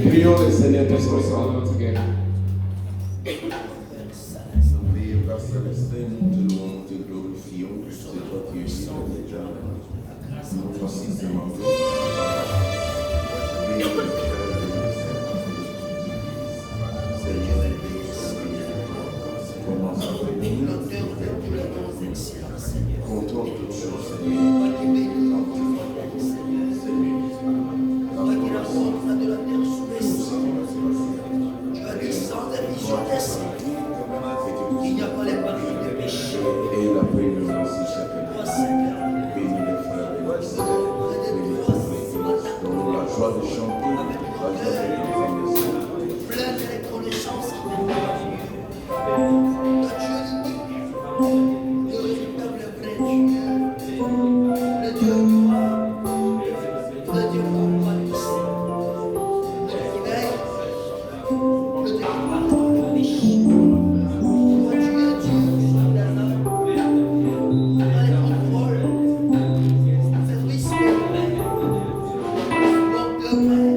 Prions le Seigneur tous ensemble. Père Célestin, nous te louons, nous te glorifions, c'est toi qui es vivant déjà. Nous voici demandés. Seigneur, commence avec nous. Contrôle toutes choses, Seigneur. Il n'y a pas les barrières de péché. Et la prévenance du Seigneur. Bénis les frères et les sœurs. Donne la joie de chanter, la joie de reconnaissance. Plein de reconnaissance. Le véritable vrai Dieu. Le Dieu droit. Le Dieu compatissant. Le Dieu qui veille. Le Dieu qui pardonne le péché. Amen.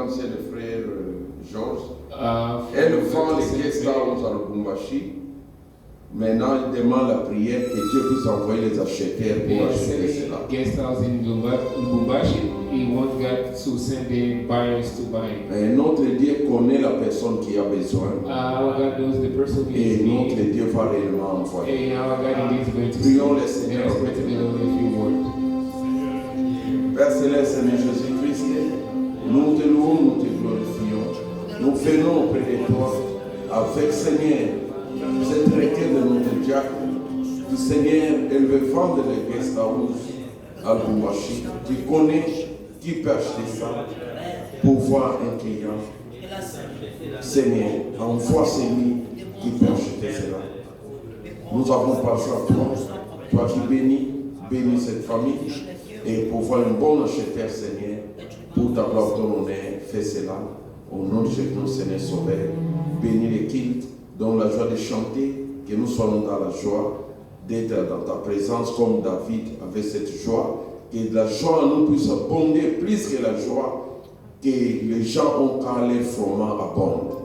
quand c'est le frère Georges. Elle vend les guest house à Lubumbashi. Maintenant, il demande la prière que Dieu puisse envoyer les acheteurs pour acheter cela. Guest house in Lubumbashi. He wants God to send the buyers to buy. Et notre Dieu connaît la personne qui a besoin. Our God knows the person who is Et in notre need. Dieu va réellement envoyer. And our God indeed is going to Prions le Let Seigneur. us pray to the Lord a few words. Père Céleste, Seigneur Jésus-Christ, nous te louons, nous te glorifions. Nous venons auprès de toi avec, Seigneur, cette requête de notre diacre. Du Seigneur, elle veut vendre les guest house à Lubumbashi. Tu connais qui peut acheter ça pour voir un client. Seigneur, envoie celui qui peut acheter cela. Nous avons passé à toi, toi qui bénis cette famille. Et pour voir un bon acheteur, Seigneur, pour ta gloire, ton honneur, fais cela. Au nom de Jésus, Seigneur Sauveur, bénis l'équipe, donne la joie de chanter, que nous soyons dans la joie d'être dans ta présence comme David avec cette joie, que la joie en nous puisse abonder plus que la joie que les gens ont quand les froment abondent.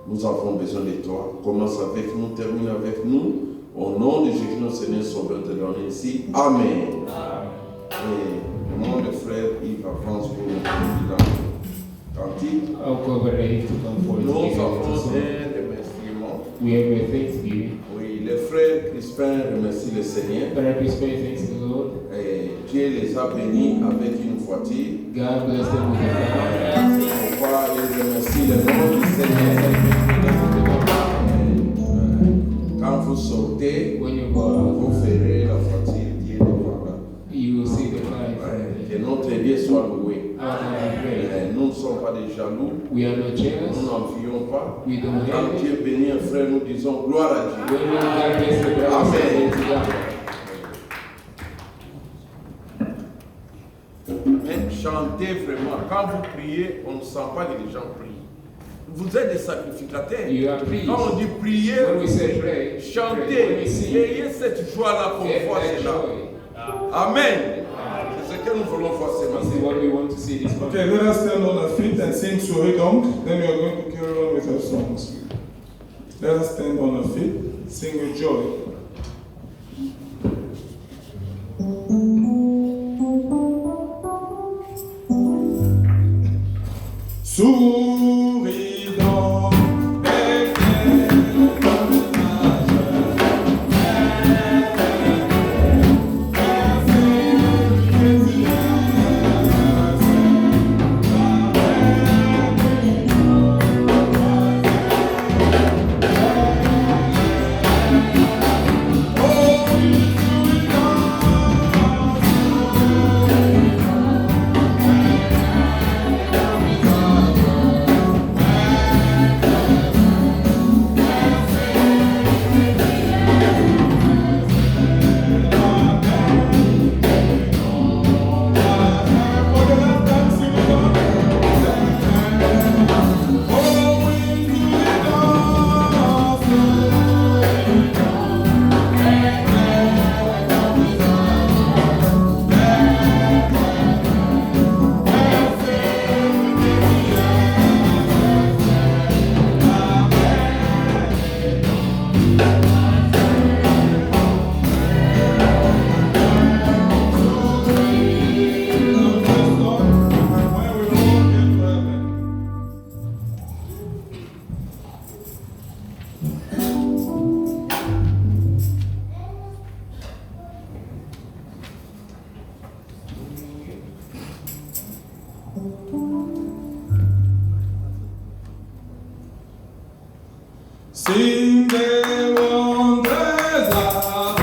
Nous avons besoin de toi. Commence avec nous, termine avec nous. Au nom de Jésus, notre Seigneur Sauveur, te donne ici. Amen. Et le nom de frère Yves avance pour le président cantique. I'll cover Dave to come forward. Nous to give us a avons song. un remerciement. We have a thanksgiving. Oui, le frère Crispin remercie le Seigneur. Brother Crispin thanks the Lord. Et Dieu les a bénis avec une voiture. God bless them with a car. Pourquoi les remercie le nom du Seigneur? Quand vous sortez, When you go out, vous verrez la voiture Dieu devant là. you will see the car in front Ouais, of que you. notre Dieu soit loué. Our God is great. Nous ne sommes pas des jaloux, We are not jealous. nous n'envions pas. We don't Quand hate it. Dieu bénit un frère, nous disons gloire à Dieu. When God bless the brother, Amen. say to God. Mais chantez vraiment. Quand vous priez, on ne sent pas que les gens prient. Vous êtes des sacrificateurs. You are pleased. Quand on dit prier, When we say pray, chantez, when we sing, ayez cette joie-là pour get voir that cela. joy. Amen. C'est ce que nous voulons voir ce This is matin. what we want to see this morning. Okay, let us stand on our feet and sing Souris donc. Then we are going to carry on with our songs. Let us stand on our feet, sing with joy. Souris donc, Sing the wonders of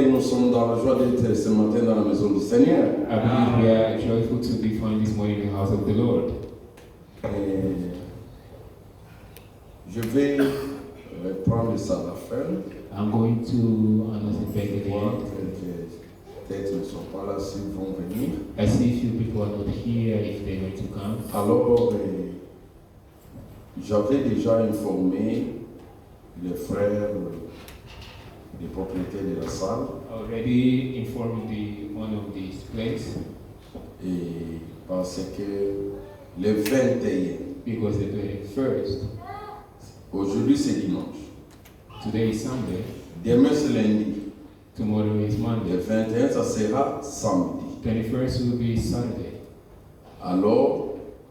que nous sommes dans la joie d'être ce matin dans la maison du Seigneur. I believe we are joyful to be found this morning in the house of the Lord. Et je vais reprendre ça à la fin. I'm going to announce it back Voir again. quelques têtes ne sont pas là s'ils vont venir. I see a few people are not here if they're going to come. Alors, j'avais déjà informé les frères, les propriétaires de la salle, Already informed the one of this place et parce que le 21, because the 21st, aujourd'hui c'est dimanche, today is Sunday, demain c'est lundi, tomorrow is le Monday, 21 ça sera samedi. 21st will be Sunday. Alors,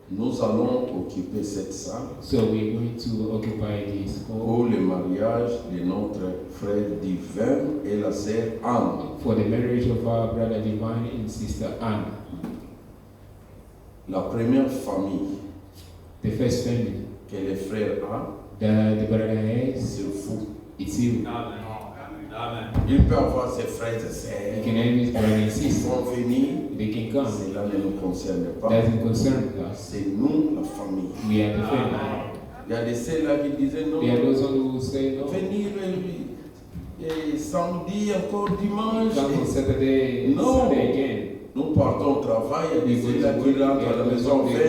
nous allons occuper cette salle So we're going to occupy this hall pour le mariage de notre frère Divin et la sœur Anne. for the marriage of our brother Divine and sister Anne. La première famille The first family que le frère a, that the brother has, c'est fou. it's you. Il peut avoir ses frères et He sœurs can have his brother and qui sister. vont venir. They can come. Cela ne nous concerne pas. Doesn't concern us. C'est nous, la famille. We are the family. Il y a des sœurs là qui disaient non, There are those who say no. venir samedi, encore dimanche. Come on Saturday, No. Sunday again. Nous partons au travail, il y a des sœurs là qui rentrent à la maison 21,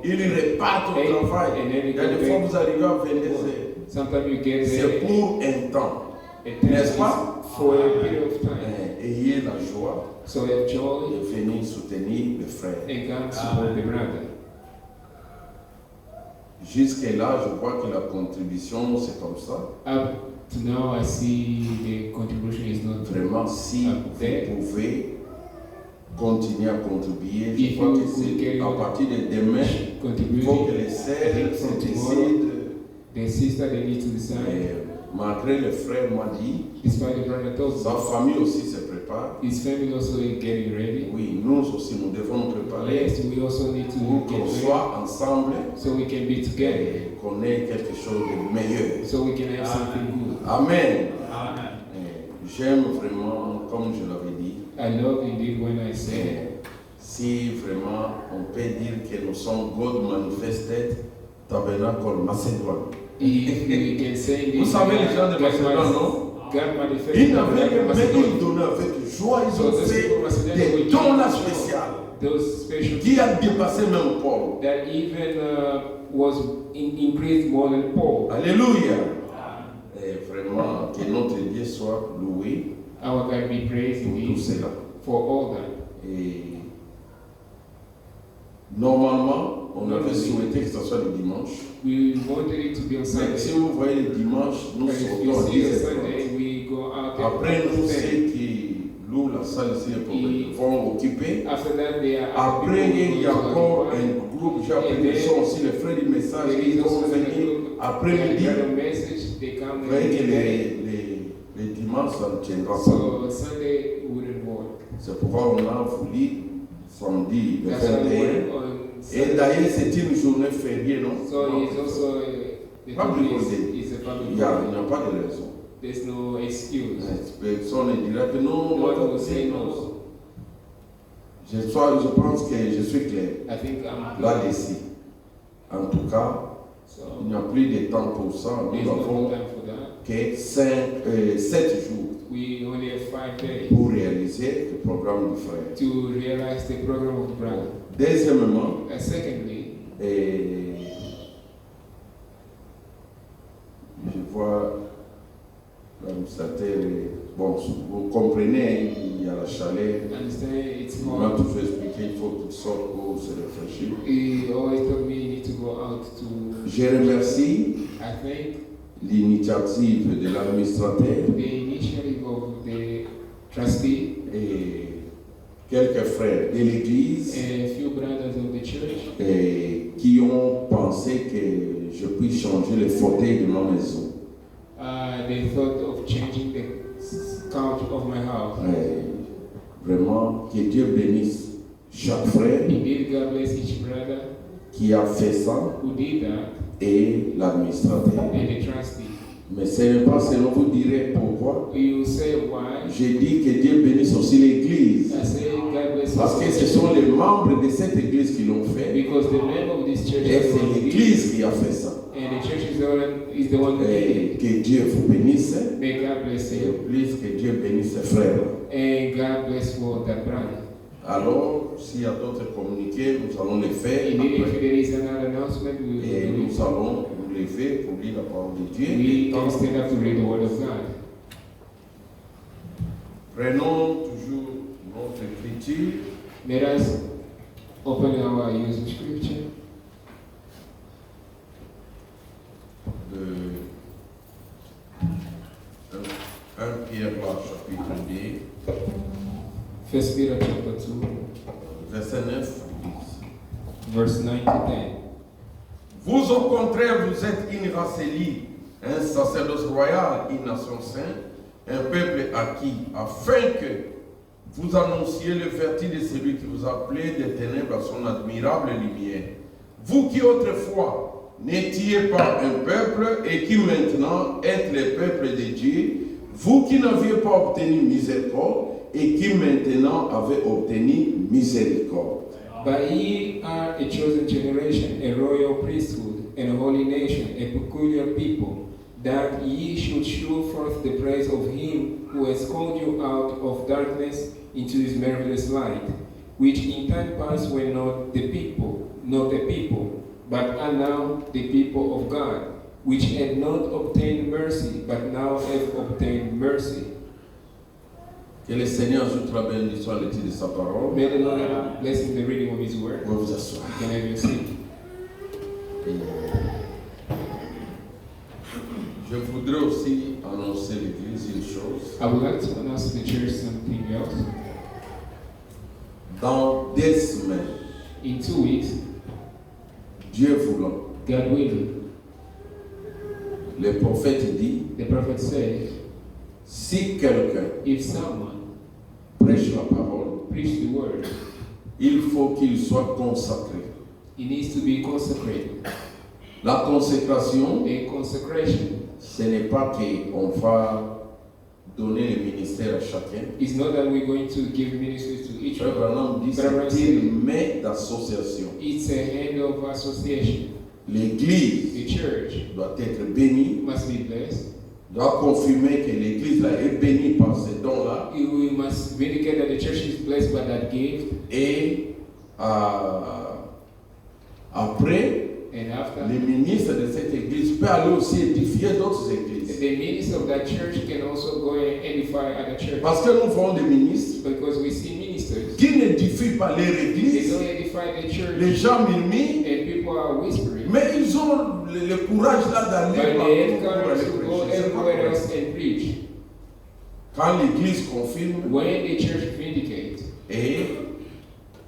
ils repartent au travail. Il y a des fois vous arrivez à 22h. Sometimes you get C'est there. pour un temps. It N'est-ce pas? for a period of time. Ayez la joie So have joy de venir soutenir les frères. and come support the brother. Jusque-là, je vois que la contribution, c'est comme ça. Up to now, I see the contribution is not Vraiment, si vous pouvez continuer à contribuer, je If crois you que c'est could à partir de demain, il contributing. faut que les sœurs se From décident. The sister, they need to decide. Malgré le frère m'a dit, Despite the brother told sa famille aussi se prépare. his family also is getting ready. Oui, nous aussi, nous devons nous préparer Yes, we also need to pour get qu'on ready soit ensemble so we can be together, et qu'on ait quelque chose de meilleur. so we can have something good. Amen. J'aime vraiment, comme je l'avais dit, I love indeed when I say si vraiment on peut dire que nous sommes God Manifested Tabernacle Macédoine. if we can say Vous this, savez les gens de Macédoine, non? God manifested Ils n'avaient rien, mais Macedonia. ils donnaient avec joie, ils So ont those fait people Macedonia des were dons là giving spéciaux those special qui a dépassé même Paul. that even was increased more than Paul. Alléluia. Et vraiment, que notre Dieu soit loué Our God be praised pour tout indeed cela. for all that. Et normalement, on avait souhaité que ce soit le dimanche. We wanted it to be on Mais Sunday. si vous voyez le dimanche, nous But if sortons you à see on 17h. Sunday, we go out there Après, nous, on ceux Sunday. qui louent la salle ici Et- vont occuper. After that, they are Après, il y a encore and un groupe, j'ai appris que sont aussi les frères du message there qui is vont also venir après-midi. a message. They come Vous voyez que and les dimanches, ça ne tiendra pas. so Sunday wouldn't work. C'est pourquoi on a voulu samedi le That's why we 21. work on Et Sunday. d'ailleurs, c'est une journée fériée, non? So Non. it's also the Public topic holiday. is a public Il n'y a holiday. pas de raison. There's no excuse. Personne ne dira que non, No moi, one will say no. je pense que je suis clair I think I'm là-dessus. En tout cas, So il n'y a plus de temps pour ça. there's Nous no avons time for that. que 7 jours We only have 5 days pour réaliser le programme du frère. to realize the program of the brother. Deuxièmement, Secondly, je vois l'administrateur, bon, vous comprenez, il y a la chaleur. understand it's Il m'a hard. toujours expliqué qu'il faut qu'il sorte pour se réfléchir. He always told me you need to go out to. Je remercie I think l'initiative de l'administrateur the initiative of the trustee et quelques frères de l'église and a few brothers of the church qui ont pensé que je puisse changer le fauteuil de ma maison. they thought of changing the couch of my house. Vraiment, que Dieu bénisse chaque frère Indeed, God bless each brother qui a fait ça who did that et l'administrateur. and the trustee. Mais ce n'est pas selon vous direz pourquoi. You say why? J'ai dit que Dieu bénisse aussi l'église. I say God bless Parce que ce sont les membres de cette église qui l'ont fait. because the name of this church Et is c'est l'église qui a fait ça. and the church is the one who did Et it. que Dieu vous bénisse. May God bless Et you plus que Dieu bénisse ses frères. and God bless for that brother. Alors, s'il y a d'autres communiqués, nous allons les faire. Indeed, après. if there is another announcement, we Et will do nous it. allons nous lever pour lire la parole de Dieu. We can stand up to read the word of God. Prenons toujours notre écriture Let us open our using scripture. de 1 Pierre chapitre 2, 1 Peter chapter 2, verset 9. verse 9 to 10. Vous au contraire, vous êtes une race élue, un sacerdoce royal, une nation sainte, un peuple acquis, afin que vous annonciez le vertu de celui qui vous a appelé des ténèbres à son admirable lumière. Vous qui autrefois n'étiez pas un peuple et qui maintenant êtes le peuple de Dieu, vous qui n'aviez pas obtenu miséricorde et qui maintenant avez obtenu miséricorde. But ye are a chosen generation, a royal priesthood, and a holy nation, a peculiar people, that ye should show forth the praise of him who has called you out of darkness into his marvelous light, which in time past were not a people, but are now the people of God, which had not obtained mercy, but now have obtained mercy. Que le Seigneur ajoute la bénédiction à l'étude de sa parole. May the Lord bless in the reading of his word. Vous vous asseoir. You can have your seat. Je voudrais aussi annoncer l'église une chose. I would like to announce to the church something else. Dans 2 semaines, In 2 weeks, Dieu voulant, God willing, le prophète dit, the prophet said, si quelqu'un if someone prêche la parole, preach the word, il faut qu'il soit consacré. he needs to be consecrated. La consécration, A consecration ce n'est pas qu'on va donner le ministère à chacun. is not that we're going to give ministries to each Frère other. Branham dit c'est une main d'association. It's a hand of association. L'église The church doit être bénie, must be blessed. doit confirmer que l'église là est bénie par ces dons-là. We must vindicate that the church is blessed by that gift. Et après, And after, les ministres de cette église peuvent aller aussi édifier d'autres églises. the ministers of that church can also go and edify other churches. Parce que nous voyons des ministres Because we see ministers, qui n'édifient pas leur they église. don't edify the church, Les gens murmurent, and people are whispering. mais ils ont le courage là But d'aller they have partout pour courage aller to go prêcher. C'est pas everywhere correct. else and preach. Quand l'église confirme When the church vindicates et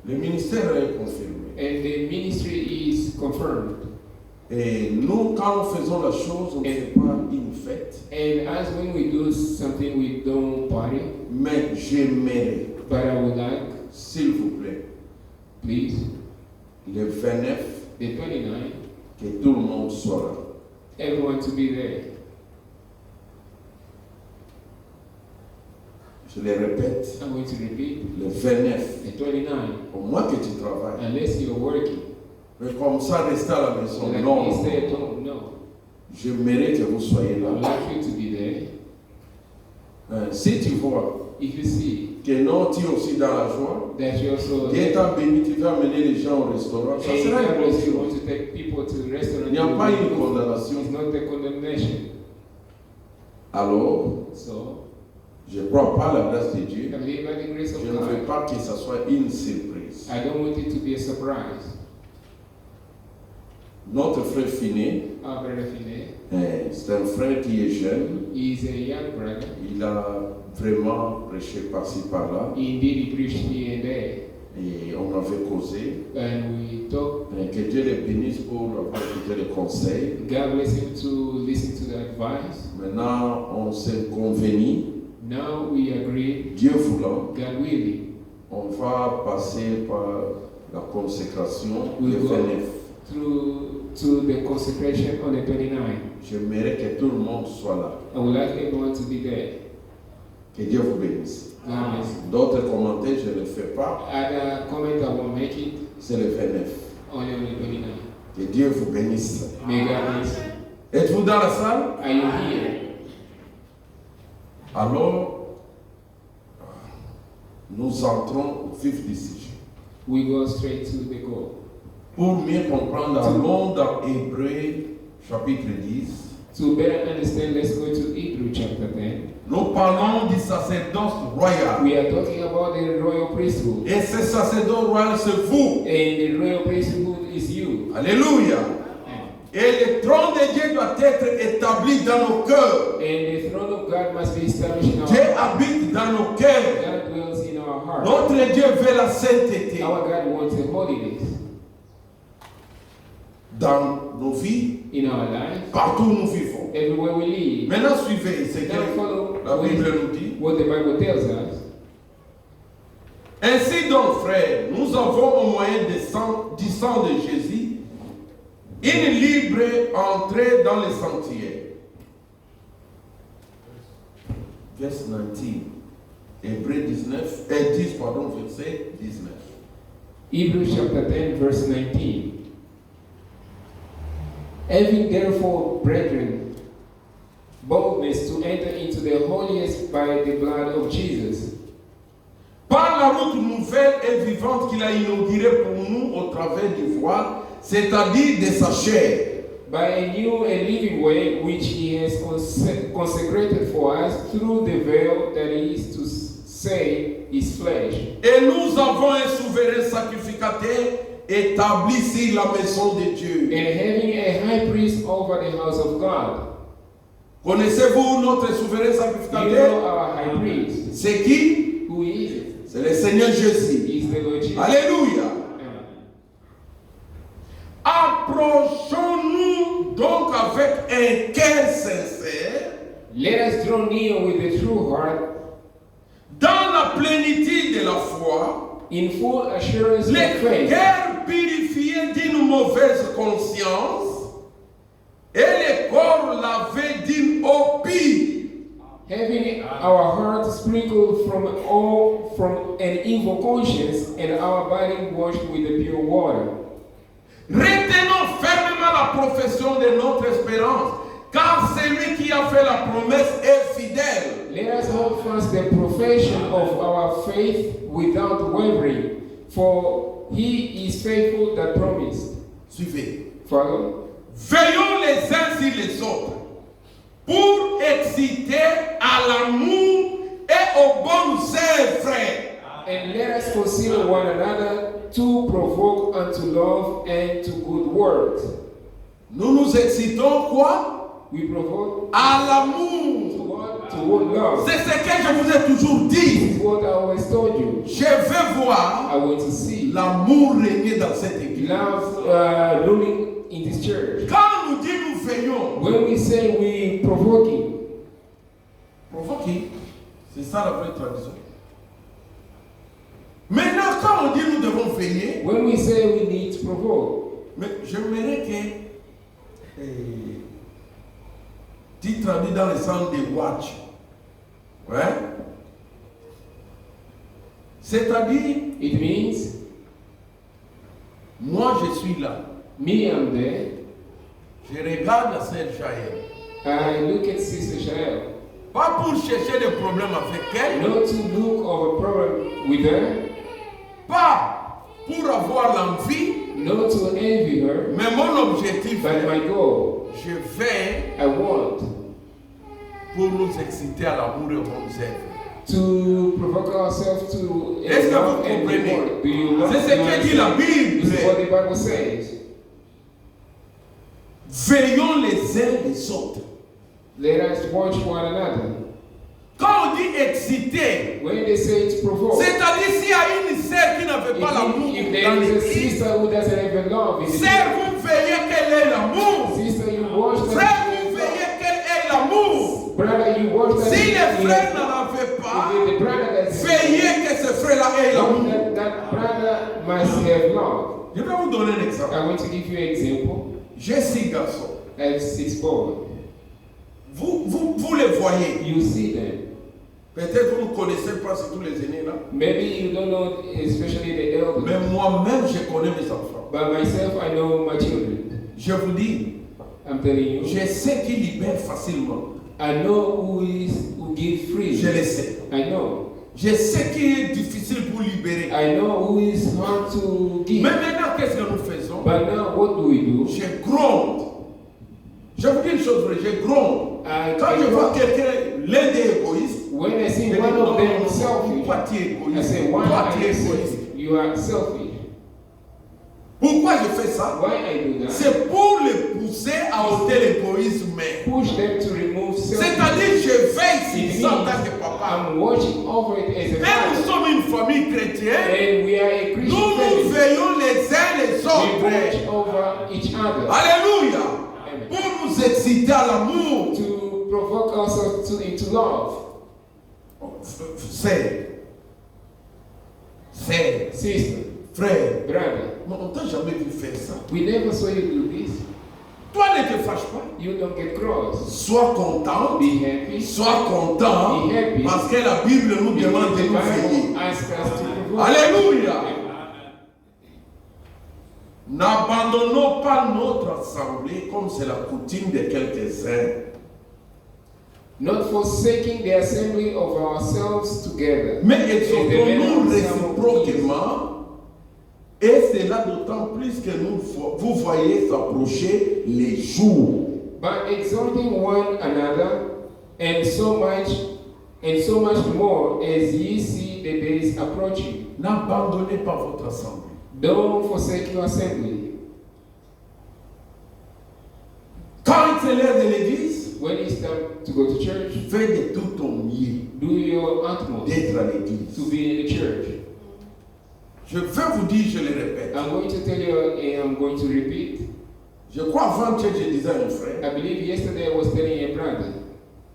le ministère est confirmé. and the ministry is confirmed, Et nous, quand nous faisons la chose, on ne fait pas une fête. and as when we do something, we don't party. Mais j'aimerais, But I would like, s'il vous plaît, please, le 29, the 29, que tout le monde soit là. everyone to be there. Je le répète, I'm going to repeat, le 29, the 29, au moins que tu travailles. unless you're working. Mais comme ça, rester à la maison, Like non. you stay at home, no. J'aimerais que vous soyez I would là. like you to be there. Si tu vois If you see que non, tu es aussi dans la joie, that you also Dieu t'a béni, tu vas amener les gens au restaurant, ça and sera une God bonne bless you chose. want to take people to the restaurant. Il n'y a pas une condamnation. It's not a condemnation. Alors, So je ne crois pas à la grâce de Dieu. I believe by the grace of Je ne veux God. pas que ça soit une surprise. I don't want it to be a surprise. Notre frère Finet, Our brother Finet c'est un frère qui est jeune. is a young brother. Il a vraiment prêché par-ci par-là. Indeed, he preached here and there, Et on avait causé. and we talked. Que Dieu les bénisse pour avoir écouté les conseils. God bless him to listen to the advice. Maintenant, on s'est convenu, Now we agree, Dieu voulant, God willing, on va passer par la consécration we le go 29. to the consecration on the 29th. J'aimerais que tout le monde soit là. I would like everyone to be there. Que Dieu vous bénisse. God bless. D'autres commentaires, je ne le fais pas. Other comment I won't make it, C'est le 29. only on the 29th. Que Dieu vous bénisse. May God bless you. Êtes-vous dans la salle? Are you here? Alors, nous entrons au vif du sujet. We go straight to the goal. Pour mieux comprendre, allons dans Hébreux chapitre 10. To better understand, let's go to Hebrews chapter 10. Nous parlons du sacerdoce royal. We are talking about the royal priesthood. Et ce sacerdoce royal, c'est vous. And the royal priesthood is you. Alléluia. Et le trône de Dieu doit être établi dans nos cœurs. And the throne of God must be established in our Dieu heart. habite dans nos cœurs. God dwells in our heart. Notre Dieu veut la sainteté Our God wants a holiness dans nos vies, in our lives, partout où nous vivons. everywhere we live. Maintenant, suivez ce Now que follow la Bible nous dit. what the Bible tells us. Ainsi donc, frères, nous avons au moyen du sang de Jésus une libre entrée dans le sanctuaire. Verset 19. Hébreux 10, verset 19. Hebrews chapter 10, verse 19. Having therefore, brethren, boldness to enter into the holiest by the blood of Jesus, Par la route nouvelle et vivante qu'il a inaugurée pour nous au travers du voile, c'est-à-dire de sa chair. by a new and living way which he has consecrated for us through the veil, that is to say, his flesh. Et nous avons un souverain sacrificateur établi sur la maison de Dieu. And having a high priest over the house of God. Connaissez-vous notre souverain You know sacrificateur? our high priest. C'est qui? Who is it? C'est le Seigneur Jésus. He is the Lord Jesus. Alléluia. Amen. Approchons-nous donc avec un cœur sincère, Let us draw near with a true heart, dans la plénitude de la foi, in full assurance of les faith, cœurs purifiés d'une mauvaise conscience et les corps lavés d'une eau pure. having our hearts sprinkled from an evil conscience and our body washed with the pure water. Retenons fermement la profession de notre espérance, car celui qui a fait la promesse est fidèle. Let us hold fast the profession of our faith without wavering, for he is faithful that promised. Suivez. Follow. Veillons les uns sur les autres pour exciter à l'amour et aux bonnes œuvres. And let us consider one another to provoke unto love and to good works. Nous nous excitons quoi? We provoke À to l'amour. what? To what love. C'est ce que je vous ai toujours This dit. is what I always told you. Je veux voir I want to see l'amour régner dans cette église. love ruling in this church. Quand nous dit nous veillons, When we say we provoking, provoquer, c'est ça la vraie traduction. Maintenant, quand on dit nous devons veiller, when we say we need to provoke, mais j'aimerais que tu traduis dans le sens de watch. Ouais? C'est-à-dire, it means moi je suis là. me am there. Je regarde la sœur Jaël. I look at Sister Shael. Pas pour chercher des problèmes avec elle, Not to look of a problem with her, pas pour avoir l'envie, not to envy her, mais mon objectif but est, my goal, je vais I want pour nous exciter à l'amour et aux bonnes œuvres. to provoke ourselves to Est-ce que love vous and comprenez? reward. Do you love? C'est ce que dit la This is what Bible. the Bible says. Veillons les uns les autres. Let us watch one another. Quand on dit exciter, When they say to provoke, c'est-à-dire s'il y a une sœur qui n'avait pas l'amour if dans there is a l'église, sister who doesn't have love, in the sœur, vous veillez qu'elle ait l'amour. sister, you watch Frère, that. vous veillez qu'elle ait l'amour. Brother, you watch that. Si les frères If n'en avaient pas, the brother that's veillez que ce frère-là ait l'amour. that That brother must have love. Je vais vous donner un exemple. I want to give you an example. J'ai 6 garçons. I have 6 boys. Vous les voyez. You see them. Peut-être vous ne connaissez pas surtout les aînés là. Maybe you don't know, especially the elders. Mais moi-même, je connais mes enfants. By myself, I know my children. Je vous dis, I'm telling you. je sais qu'ils libèrent facilement. I know who give free. Je le sais. I know. Je sais qu'il est difficile pour libérer. I know who is hard to give. Mais maintenant, qu'est-ce que nous faisons? But now, what do we do? Je gronde. Je vous dis une chose vraie, je gronde. Quand je vois quelqu'un, l'un des égoïstes, when I see je dis, one non, of them non, selfish, pourquoi tu es I égoïste? say, why Pourquoi are tu you es égoïste? selfish? You are selfish. Pourquoi je fais ça? Why I do that? C'est pour les pousser à ôter l'égoïsme. Push them to remove selfish. C'est-à-dire, je veille It sur ça en means tant que papa. I'm watching over it as a Mais nous father. sommes une famille chrétienne. And we are a Christian Nous family. veillons les uns les We autres. watch over each other. Alléluia. Amen. Pour nous exciter à l'amour. To provoke us into love. Frère, Sister, frère, brother, mais on t'a jamais vu faire ça. we never saw you do this. Toi, ne te fâche pas. You don't get cross. Sois content. Be happy. Sois content. Be happy. Parce que la Bible nous demande de The nous veiller. Bible asks us to provoke. Alléluia. N'abandonnons pas notre assemblée comme c'est la coutume de quelques-uns. Not forsaking the assembly of ourselves together. Mais exhortons-nous réciproquement. Et cela d'autant plus que vous voyez s'approcher les jours. But exhorting one another, and so much more as ye see the days approaching. N'abandonnez pas votre assemblée. Don't forsake your assembly. Quand c'est l'heure de l'église, When it's time to go to church, fais de tout ton mieux do your utmost d'être à l'église. to be in the church. Je vais vous dire, je le répète. I'm going to tell you, and I'm going to repeat. Je crois avant-hier, je disais à un frère I believe yesterday I was telling a brother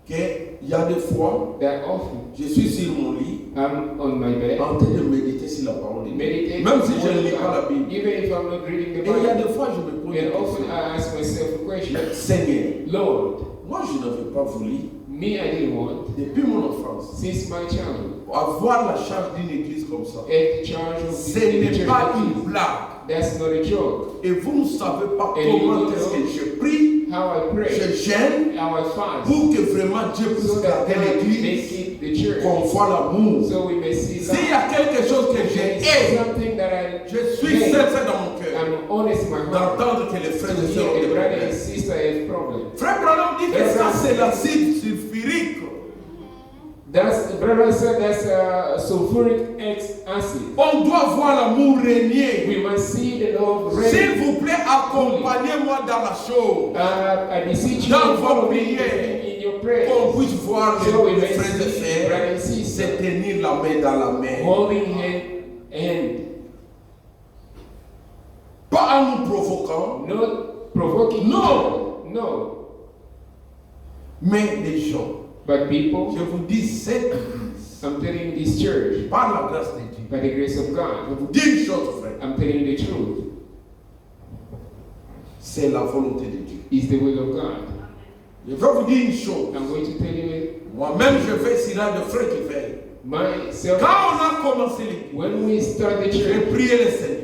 qu'il y a des fois, that often je suis sur mon lit I'm on my bed, en train de méditer sur la parole de Dieu. meditating, Même si je on ne lis pas la Bible. even if I'm not reading the Et il y a Bible. des fois, je me pose des And often questions. I ask myself a question, Seigneur, Lord, moi je n'avais pas voulu, me I didn't want, depuis mon enfance, since my childhood, avoir la charge d'une église comme ça. at charge of Ce this n'est church. pas une blague. That's not a joke. Et vous ne savez pas Et comment you est-ce know que je prie, How I pray, je gêne how I fast, pour que vraiment Dieu so puisse that garder God make l'église, it the church, qu'on voit l'amour. so we may see S'il y love. a quelque chose que There j'ai is hais, something that I je suis hate. sincère dans mon cœur I'm honest in my heart. d'entendre que les To frères et sœurs ont hear des a brother and problèmes. sister have problem. Frère Branham dit que ça c'est l'acide sulfurique. That's the brother said that's sulfuric acid. On doit voir l'amour régner. We must see the love S'il reign. vous plaît, accompagnez-moi dans la chose. I beseech you Dans to follow vos me prières, in your prayer, qu'on puisse voir so we les may frères et see brother and sœurs se sister tenir la main dans la main. holding hand and Pas en nous provoquant, not provoking No. each other. No, mais les gens. but people, Je vous dis, cette église, I'm telling you this church, par la grâce de Dieu, by the grace of je God, vous dis une chose, frère, I'm telling you the truth, c'est la volonté de Dieu. is the will of God. Je vais vous dire une chose. I'm going to tell you Moi-même, je fais cela de frère qui fait. myself. Quand on a commencé l'église, When we start the j'ai church, prié le Seigneur.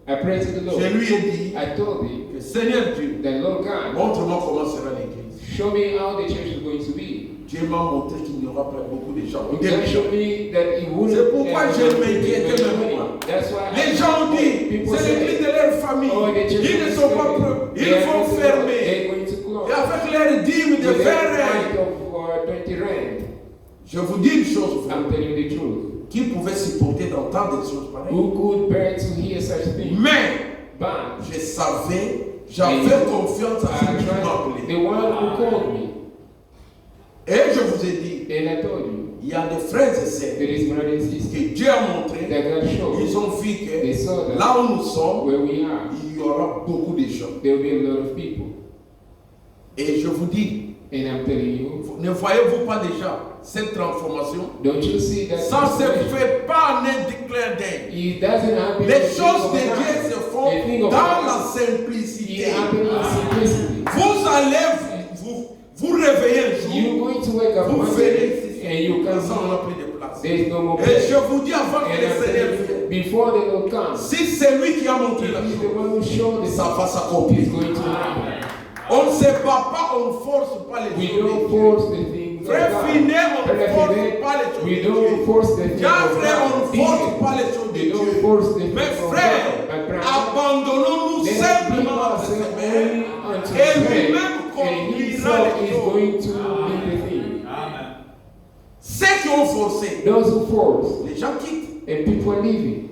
I prayed to the Lord. Je lui ai dit I told him que Seigneur Dieu, that, Lord God, montre-moi comment sera l'église. show me how the church is going to be. Dieu m'a montré qu'il n'y aura pas beaucoup de gens. God showed me that it wouldn't. C'est pourquoi have je been m'inquiétais many. même moi. That's why Les gens ont dit, people c'est l'église say, de leur famille. oh, the church Ils ne is sont pas family. prêts. They Ils are vont going to- fermer. They're going to close. Et avec leur dîme de With their faire. tithe of 20 rand. Je vous dis une chose, frère. I'm telling you the truth. Qui pouvait supporter d'entendre des choses pareilles? Who could bear to hear such things? Mais But je savais, j'avais confiance à I celui qui m'a trust appelé. the one who called me. Et je vous ai dit, And I told you, il y a des frères et sœurs there is brother and sister que Dieu a montré, that God showed. ils ont vu They que saw that là où nous sommes, where we are, il y aura beaucoup de gens. there will be a lot of people. Et je vous dis, And I'm telling you, Ne voyez-vous pas déjà cette transformation? don't you see that? Ça ne se transformation? fait pas en un clin d'œil. It doesn't happen. Les in the choses de blink of an Dieu eye. se font The thing of dans God, la it simplicité. happens in simplicity. Vous allez vous réveiller un jour, You're going to wake up vous one verrez day ici, and you can ça on n'a see plus de place. there is no more Et place. je vous dis avant que And le I'm Seigneur telling you, vienne, before the Lord comes, si c'est lui qui a montré He la is the chose, one who showed us ça va s'accomplir. it's going to happen. On ne se bat pas, on ne force pas les We choses. don't force the things of Frère God. Finet, on ne Frère force Finet, pas les choses we de don't Dieu. force the things Car of frère, on ne God. force Deacon, pas les choses de we don't Dieu. force the Mais things of frère, God. But brother, abandonnons-nous let's simplement give à ses ourselves mains only unto et His lui-même hand, and conduira Himself les is choses. going to lead the thing. Ceux qui ont forcé, Those who force, les gens quittent. and people are leaving.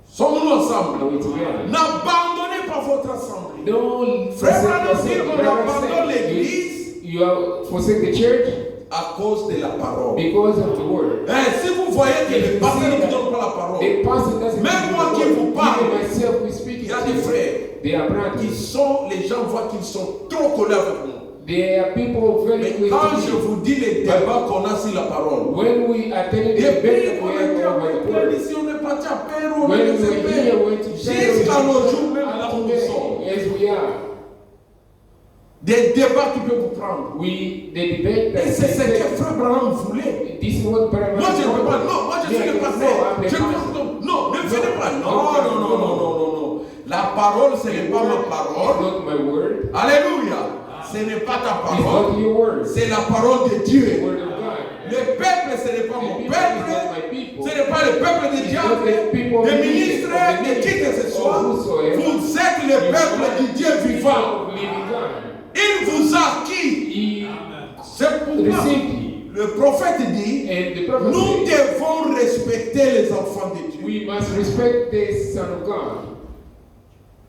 Sommes-nous ensemble? Are we together? N'abandonnez pas votre assemblée. Don't Frère forsake Branham dit yourself. on Brother abandonne said, l'église you are forsake the church à cause de la parole. because of the word. Si vous voyez que le pasteur ne vous donne pas la parole, The pastor doesn't Même give moi the qui word. vous parle, Even myself who is il speaking y a to des you, frères they are qui brothers. sont, les gens voient qu'ils sont trop collés avec moi. They are people very Mais close quand to je me. vous dis les débats qu'on a sur la parole, When we attended the depuis debate that qu'on we had était over the en word, ici, on est parti à Pérou, on when est we were fait here, we went to jusqu'à nos jours même là où nous today, sommes. as we are, Des débats qui peuvent vous prendre. the debate that Et c'est ce que they Frère Branham voulait. this is what Brother Moi je ne peux pas, non, moi je suis Yeah, le no, pasteur. I'm the Je pastor. peux, non, ne venez pas. No, Non, non, non, non, non, non, non. La parole, ce n'est pas ma It's parole. not my word. Alléluia. Ce n'est pas ta It's parole. not your word. C'est la parole de The Dieu. word of God. Le peuple, ce n'est pas The mon people is peuple. not my people. Ce n'est pas le peuple de It's diable, not the people of des the ministres, of the de qui que ce ministers, soit. or whosoever. Vous êtes le peuple du Dieu vivant. Of living God. Il vous a acquis. He C'est pourquoi received you. le prophète dit, And the prophet nous said, devons respecter les enfants de Dieu. we must respect the Son of God.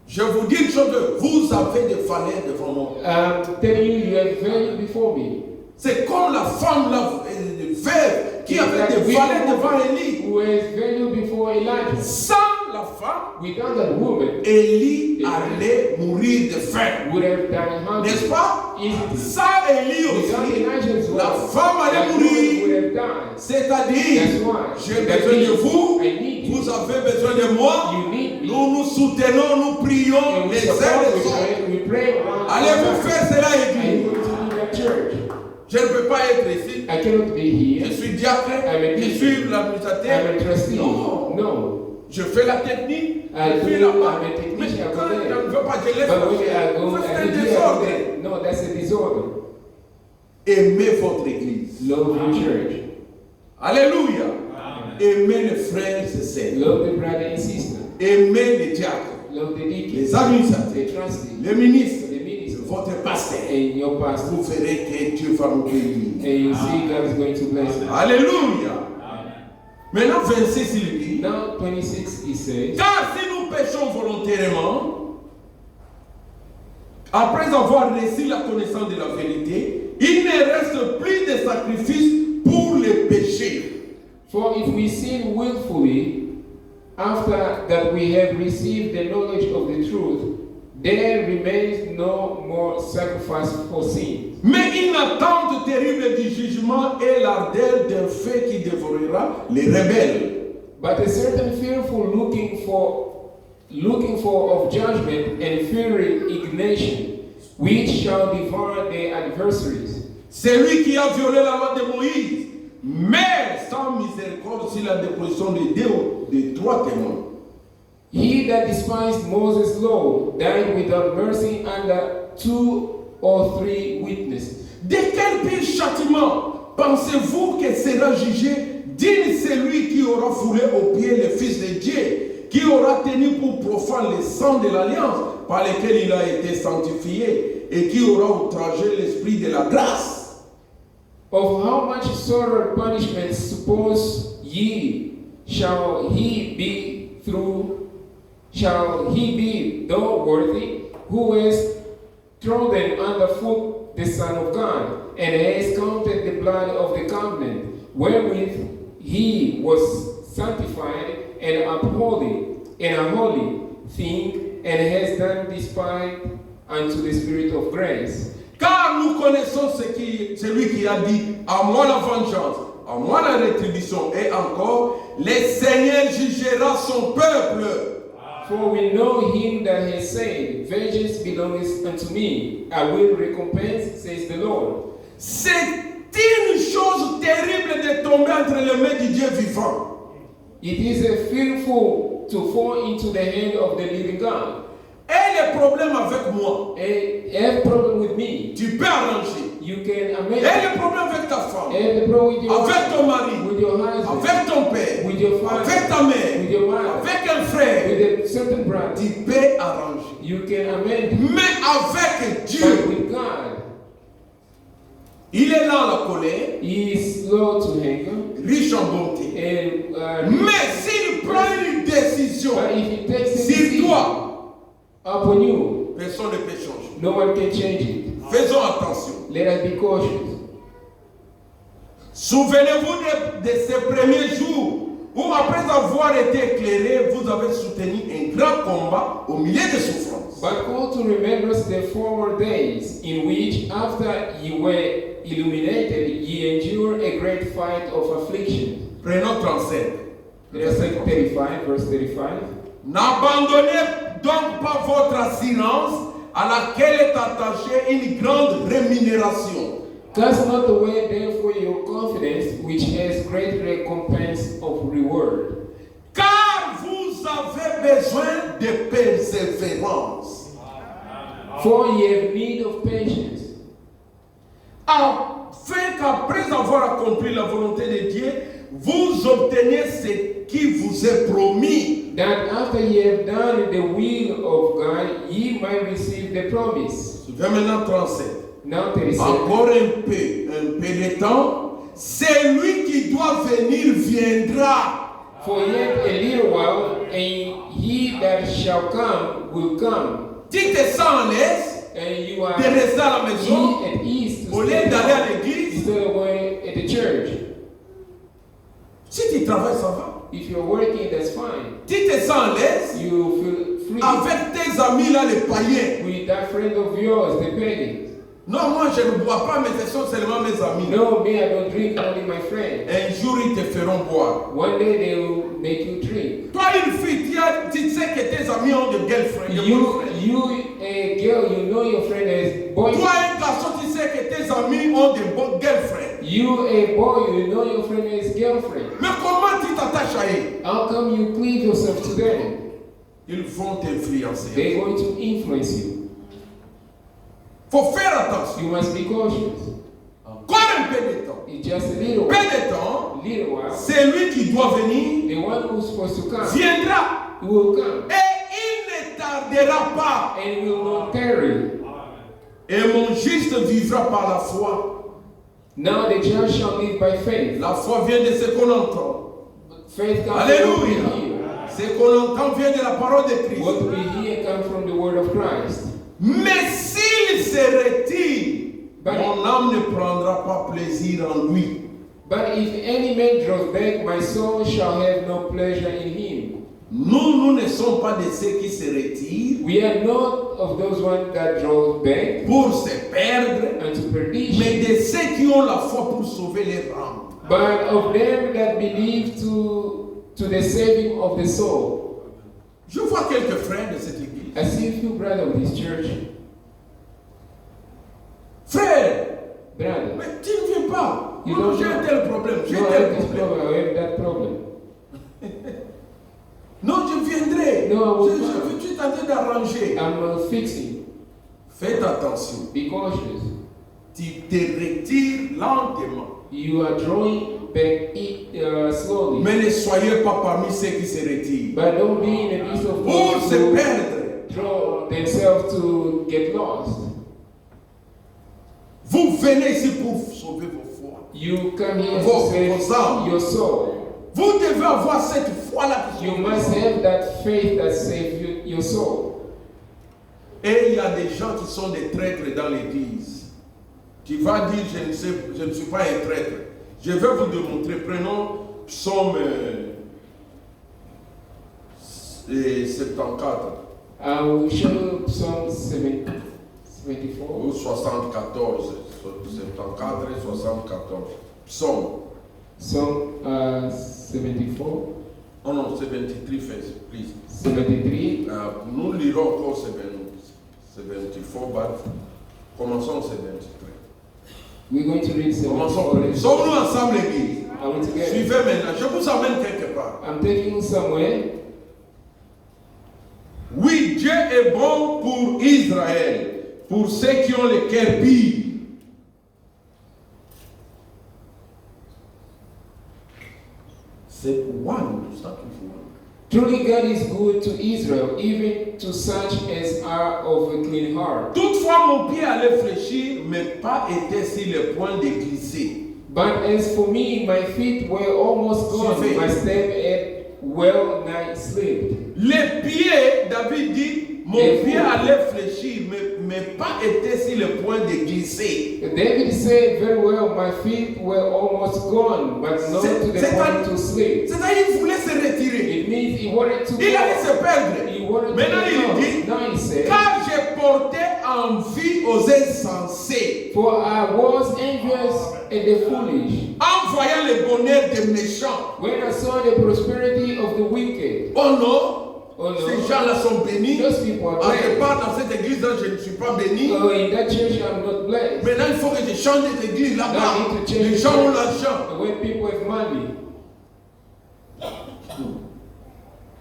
Je vous dis une chose, vous avez des valeurs devant moi. I'm telling you, you have value before me. C'est comme la femme, la veuve, qui avait des valeurs devant Élie. Who has value before Elijah. Sans la femme, Without that woman, Élie allait mourir de faim. would have died hungry. N'est-ce pas? Easily. Sans Élie Without aussi, Elijah's la wife, femme allait that woman mourir. would have died. C'est-à-dire, That's why. j'ai That besoin de means vous, I need you. vous avez besoin de moi. You need me. Nous nous soutenons, nous prions And we les uns support les each autres. other. We pray one Allez-vous another. faire cela, Are you Église? going to be at church? Je ne peux pas être ici. I cannot be here. Je suis diacre, I'm a je deacon. suis I'm l'administrateur. a trustee. Non. No. Je fais la technique, I je suis do, là-bas. I'm a technician, Mais I go quand there. je ne veux pas, je laisse But when I la go, C'est I un do désordre. that. No, that's a disorder. Aimez votre église. Love your church. Alléluia. Aimez les frères et sœurs. Love the brother and sister. Aimez les diacres, Love the deacon. les administrateurs, The trustee. les ministres, The minister. votre pasteur. And your pastor. Vous verrez que Dieu va nous bénir. And you see God is going to bless you. Alléluia. Maintenant, 26, il dit, Now 26 he says, car si nous péchons volontairement, après avoir reçu la connaissance de la vérité, il ne reste plus de sacrifice pour les péchés. for if we sin willfully, after that we have received the knowledge of the truth, there remains no more sacrifice for sin. Mais une attente terrible du jugement et l'ardeur d'un feu qui dévorera les rebelles. But a certain fearful looking for of judgment and fiery indignation, which shall devour their adversaries. C'est lui qui a violé la loi de Moïse, mais sans miséricorde sur la déposition de trois témoins. He that despised Moses' law died without mercy under 2 or 3 witnesses. De quel pire châtiment pensez-vous que sera jugé digne celui qui aura foulé aux pieds le Fils de Dieu, qui aura tenu pour profane le sang de l'alliance par lequel il a été sanctifié et qui aura outragé l'esprit de la grâce? Of how much sorrow punishment suppose ye shall he be though worthy, who has trodden underfoot the Son of God, and has counted the blood of the covenant, wherewith he was sanctified and upholding in a holy thing, and has done despite unto the Spirit of grace. nous connaissons celui qui a dit, à moi la vengeance, à moi la rétribution, et encore, le Seigneur jugera son peuple. For we know him that has said, vengeance belongs unto me, I will recompense, says the Lord. C'est une chose terrible de tomber entre les mains du Dieu vivant. It is a fearful to fall into the hand of the living God. Et le problème avec moi, And have problem with me, tu peux arranger. you can amend Et le problème avec ta femme, and the problem with your avec ton mari, with your husband, avec ton père, with your father, avec ta mère, with your mother, avec un frère, with a certain brother, tu peux arranger. you can amend. Mais avec But Dieu, with God, il est là la colère, he is slow to anger, riche en bonté. and Mais s'il prend une décision but if he takes a sur decision toi, upon you, personne ne peut changer. no one can change it. Faisons attention. Let us be cautious. Souvenez-vous de ces premiers jours où, après avoir été éclairé, vous avez soutenu un grand combat au milieu de souffrances. But call to remembrance the former days in which, after ye were illuminated, ye endured a great fight of affliction. Prenons 35. Let's take 35, verse 35. N'abandonnez donc pas votre assurance à laquelle est attachée une grande rémunération. Cast not away therefore your confidence, which has great recompense of reward. Car vous avez besoin de persévérance. For ye have need of patience, Afin qu'après avoir accompli la volonté de Dieu, vous obteniez ce qui vous est promis. that after ye have done the will of God, ye might receive the promise. Je vais maintenant 37. Now 37. Encore un peu de temps. Celui qui doit venir viendra. For yet a little while, and he that shall come will come. Tu te sens à l'aise And you are de rester à la maison at ease to au lieu stay d'aller à home l'église. instead of going at the church. Si tu travailles, ça va. If you're working, that's fine. Tu te sens à l'aise You feel free avec tes amis là, les païens. with that friend of yours, the pagans. Non, moi je ne bois pas, mais ce sont seulement mes amis. No, me, I don't drink, only my friend. Un jour, ils te feront boire. One day they will make you drink. Toi, une fille, tu sais que tes amis ont de girlfriends. You, a girl, you know your friend has Toi, boyfriend. un garçon, tu sais que tes amis ont de bonnes girlfriends. You, a boy, you know your friend has girlfriend. Mais comment tu t'attaches à eux? How come you cleave yourself to them? Ils vont t'influencer. They're going to influence you. Faut faire attention. You must be cautious. Encore un peu de temps. It's just a little Peu while. de temps, Little while. celui qui doit venir The one who's supposed to come viendra. will come Et il ne tardera pas. and will not tarry. Et mon juste vivra par la foi. Now the just shall live by faith. La foi vient de ce qu'on entend. Faith comes from what we Alléluia. hear. Ce qu'on entend vient de la parole de Christ. What we hear comes from the word of Christ. Mais s'il se retire, But- mon âme ne prendra pas plaisir en lui. But if any man draws back, my soul shall have no pleasure in him. Nous ne sommes pas de ceux qui se retirent We are not of those ones that draw back pour se perdre, unto perdition, mais de ceux qui ont la foi pour sauver les âmes. but of them that believe to the saving of the soul. Je vois quelques frères de cette église. I see a few brothers of this church. Frère, Brother, mais tu ne viens pas. You Non, don't j'ai un come. tel problème, j'ai no, I tel have this problème. problem, I have that problem. Non, je viendrai. No, I will come. Je suis tenté d'arranger. I'm fixing. Faites attention. Be cautious. Tu te retires lentement. You are drawing back slowly. Mais ne soyez pas parmi ceux qui se retirent. But don't be in the midst of Pour those se who perdre. draw themselves to get lost. Vous venez ici pour sauver vos foi. You come here Vos- to save vos âmes. your soul. Vous devez avoir cette foi-là. qui You sauve must vos âmes. have that faith that saves your soul. Et il y a des gens qui sont des traîtres dans l'église. Tu vas dire, je ne suis pas un traître. Je vais vous démontrer. Prenons Psaume 74. I will show you Psalm 7. 74. ou 74, 74 et 74. Psaume. Psalm 74. Oh non, 73 first, please. 73. Nous lirons encore 74, but commençons 73. We're going to read 74. Commençons. Sommes-nous ensemble, l'église? Are we together? Suivez maintenant. Je vous amène quelque part. I'm taking you somewhere. Oui, Dieu est bon pour Israël, pour ceux qui ont le cœur pur. C'est one, start with one. Truly God is good to Israel, even to such as are of a clean heart. Toutefois, mon pied allait fléchir, mais pas été sur le point de glisser. But as for me, my feet were almost gone, Suffit. my step had well nigh slipped. Les pieds, David dit, mon pied allait fléchir, mais pas été sur le point de glisser. David said very well, my feet were almost gone, but not to the point to slip. C'est-à-dire qu'il voulait se retirer. It means he wanted to Il allait go. se perdre. He wanted Maintenant, to il go. dit, Now he said, car j'ai porté envie aux insensés, for I was envious at the foolish, en voyant le bonheur des méchants. when I saw the prosperity of the wicked. Oh non, Oh no. ces gens-là sont bénis. Those people are Ah, je blessed. pars dans cette église-là, je ne suis pas béni. Oh, in that church I'm not blessed. Maintenant, il faut que je change cette église Now I là-bas. need to change Les gens ont l'argent. And when people have money,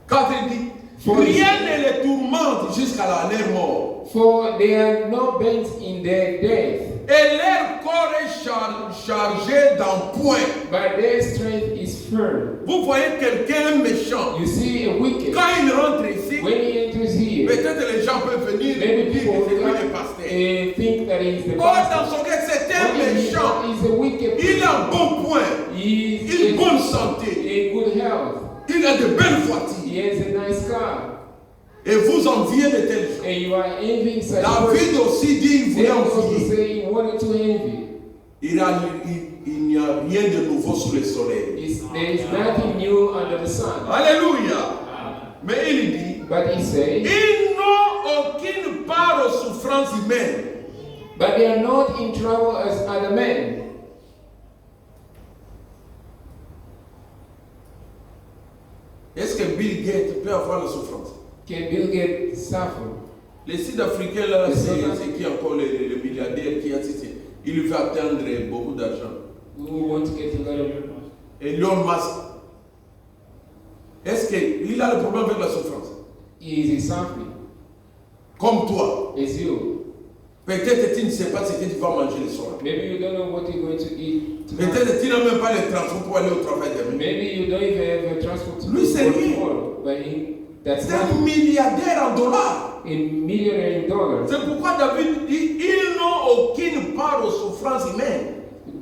Quand il dit, rien ne les tourmente jusqu'à leur mort. for they are no bent in their death, Et leur corps est chargé d'un point. but their strength is firm. Vous voyez quelqu'un méchant. You see a wicked, Quand il rentre ici, when he enters here, peut-être les gens peuvent venir et maybe dire people que c'est lui will le pasteur. think that he's the Or pastor. dans son cœur, c'est un When méchant. he's a wicked, Il a un bon point. he's Une bonne santé. in good health. Il a de belles voitures. He has a nice car, Et vous enviez de tels gens. and you are envying such a person. David aussi dit, il voulait David also envier. say he wanted to envy. Il n'y a rien de nouveau sous le soleil. There is nothing new under the sun. Alléluia. Mais il dit, But he said, ils n'ont aucune part aux souffrances humaines. but they are not in trouble as other men. Est-ce que Bill Gates peut avoir la souffrance? Can Bill Gates suffer? Les Sud-Africains, là, Les c'est Sud-Africains. qui encore le milliardaire qui a cité. Il veut atteindre beaucoup d'argent. Who want to get a lot of Et Elon Musk, est-ce qu'il a le problème avec la souffrance? He is suffering. Comme toi. It's you. Peut-être tu ne sais pas ce que tu vas manger le soir. Maybe you don't know what you're going to eat tonight. Peut-être tu n'as même pas le transport pour aller au travail demain. Maybe you don't even have a transport to Lui, c'est work rien. tomorrow. But that's C'est un not milliardaire en dollars. in millionaire in dollars. C'est pourquoi David dit ils n'ont aucune part aux souffrances humaines.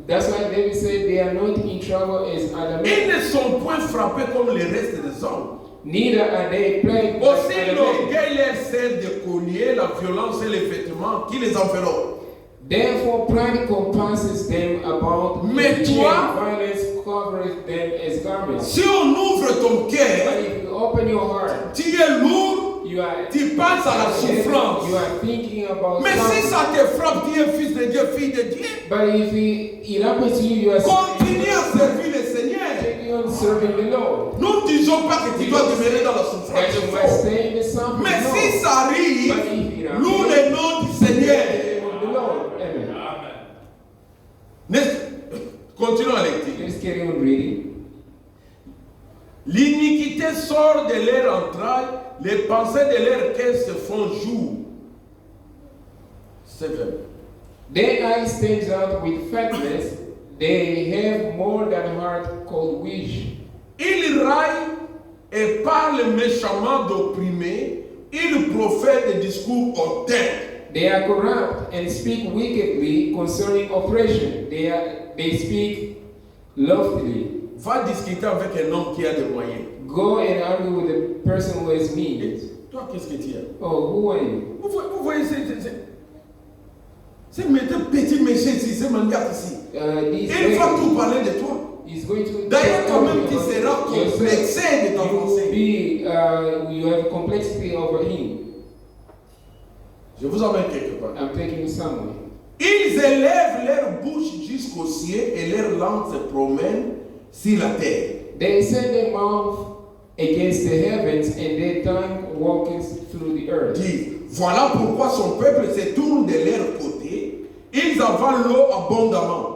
That's why David said they are not in trouble as other Ils men. ne sont point frappés comme les restes des hommes. Neither are they plagued by Aussi other men. l'orgueil leur sert de collier, la violence et les vêtements qui les enveloppent. Therefore, pride compasses them about, Mais and toi- violence covers them as garments. Si on ouvre ton But cœur, if you open your heart, tu es lourd, you are tu penses à la souffrance. You are thinking about Mais si suffering. ça te frappe, tu es fils de Dieu, fille de Dieu, But if it happens to you, you are continue à servir le Seigneur. continue on serving the Lord. Nous ne disons pas que tu dois demeurer dans la That souffrance. you c'est must faux. stay in the suffering. Mais No. si ça arrive, But if it loue happens, le nom du in the Seigneur. name of the Lord. Amen. Continuons à lecture. Let's carry on reading. L'iniquité sort de leur entraille, les pensées de leur cœur se font jour. 7. Their eye stands out with fatness. They have more than heart cold wish. Ils raillent et parlent méchamment d'opprimés. Ils profèrent des discours hautains. They are corrupt and speak wickedly concerning oppression. They speak loftily. Va discuter avec un homme qui a des moyens. Go and argue with the person who has means. Toi, qu'est-ce que tu as? Oh, who are you? Vous voyez, c'est petit méchant ici, c'est maniaque ici. This Il va lady tout parler de toi. is going to. D'ailleurs, toi-même, tu seras complexé de ton You will pensée. be. You have complexity over him. Je vous emmène quelque part. I'm taking you somewhere. Ils élèvent leur bouche jusqu'au ciel et leur langue se promène sur la terre. They set their mouth against the heavens and their tongue walks through the earth. Dit, voilà pourquoi son peuple se tourne de leur côté. Ils avalent l'eau abondamment.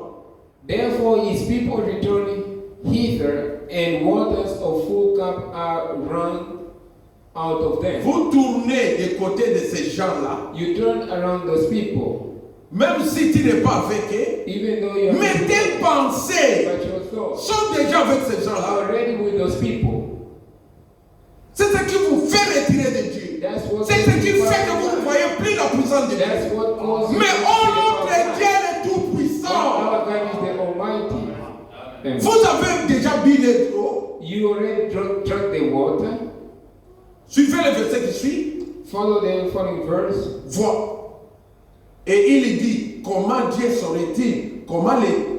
Therefore his people return hither, and waters of full cup are run out of them. Vous tournez des côtés de ces gens-là. You turn around those people, Même si tu n'es pas avec eux, even though you mais tes pensées but your thoughts sont déjà avec ces are gens-là. already with those people. C'est ce qui vous fait retirer de Dieu. That's what C'est ce qui fait que vous ne voyez plus la puissance de Dieu. That's what causes you Mais to oh see the notre power of Dieu God. est tout puissant. Our God is the Almighty. And Vous avez déjà bu l'eau. you already drunk the water. Suivez le verset qui suit. Follow the following verse. Vois. Et il dit, comment Dieu saurait-il? Comment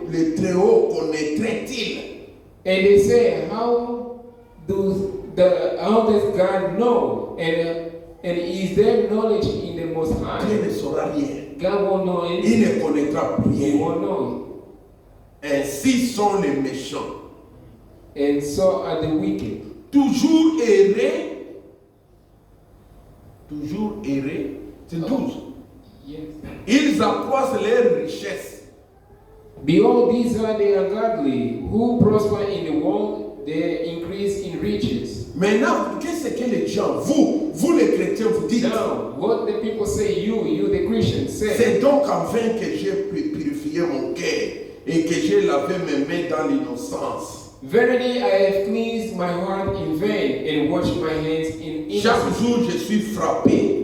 le Très-Haut connaîtrait-il? And they say, how does God know? And is there knowledge in the Most Dieu High? ne saura rien. God won't know Il anything. ne connaîtra plus He rien. won't know Ainsi sont les méchants. it. And so are the wicked. Toujours errer. Toujours errer. C'est 12. Yes. Ils accroissent leurs richesses. Behold, these are the ungodly who prosper in the world, they increase in riches. Maintenant, qu'est-ce que les gens, vous les chrétiens, vous dites? Now, what the people say, you the Christians say, C'est donc en vain que j'ai purifié mon cœur et que j'ai lavé mes mains dans l'innocence. verily I have cleansed my heart in vain and washed my hands in Chaque innocence. jour, je suis frappé.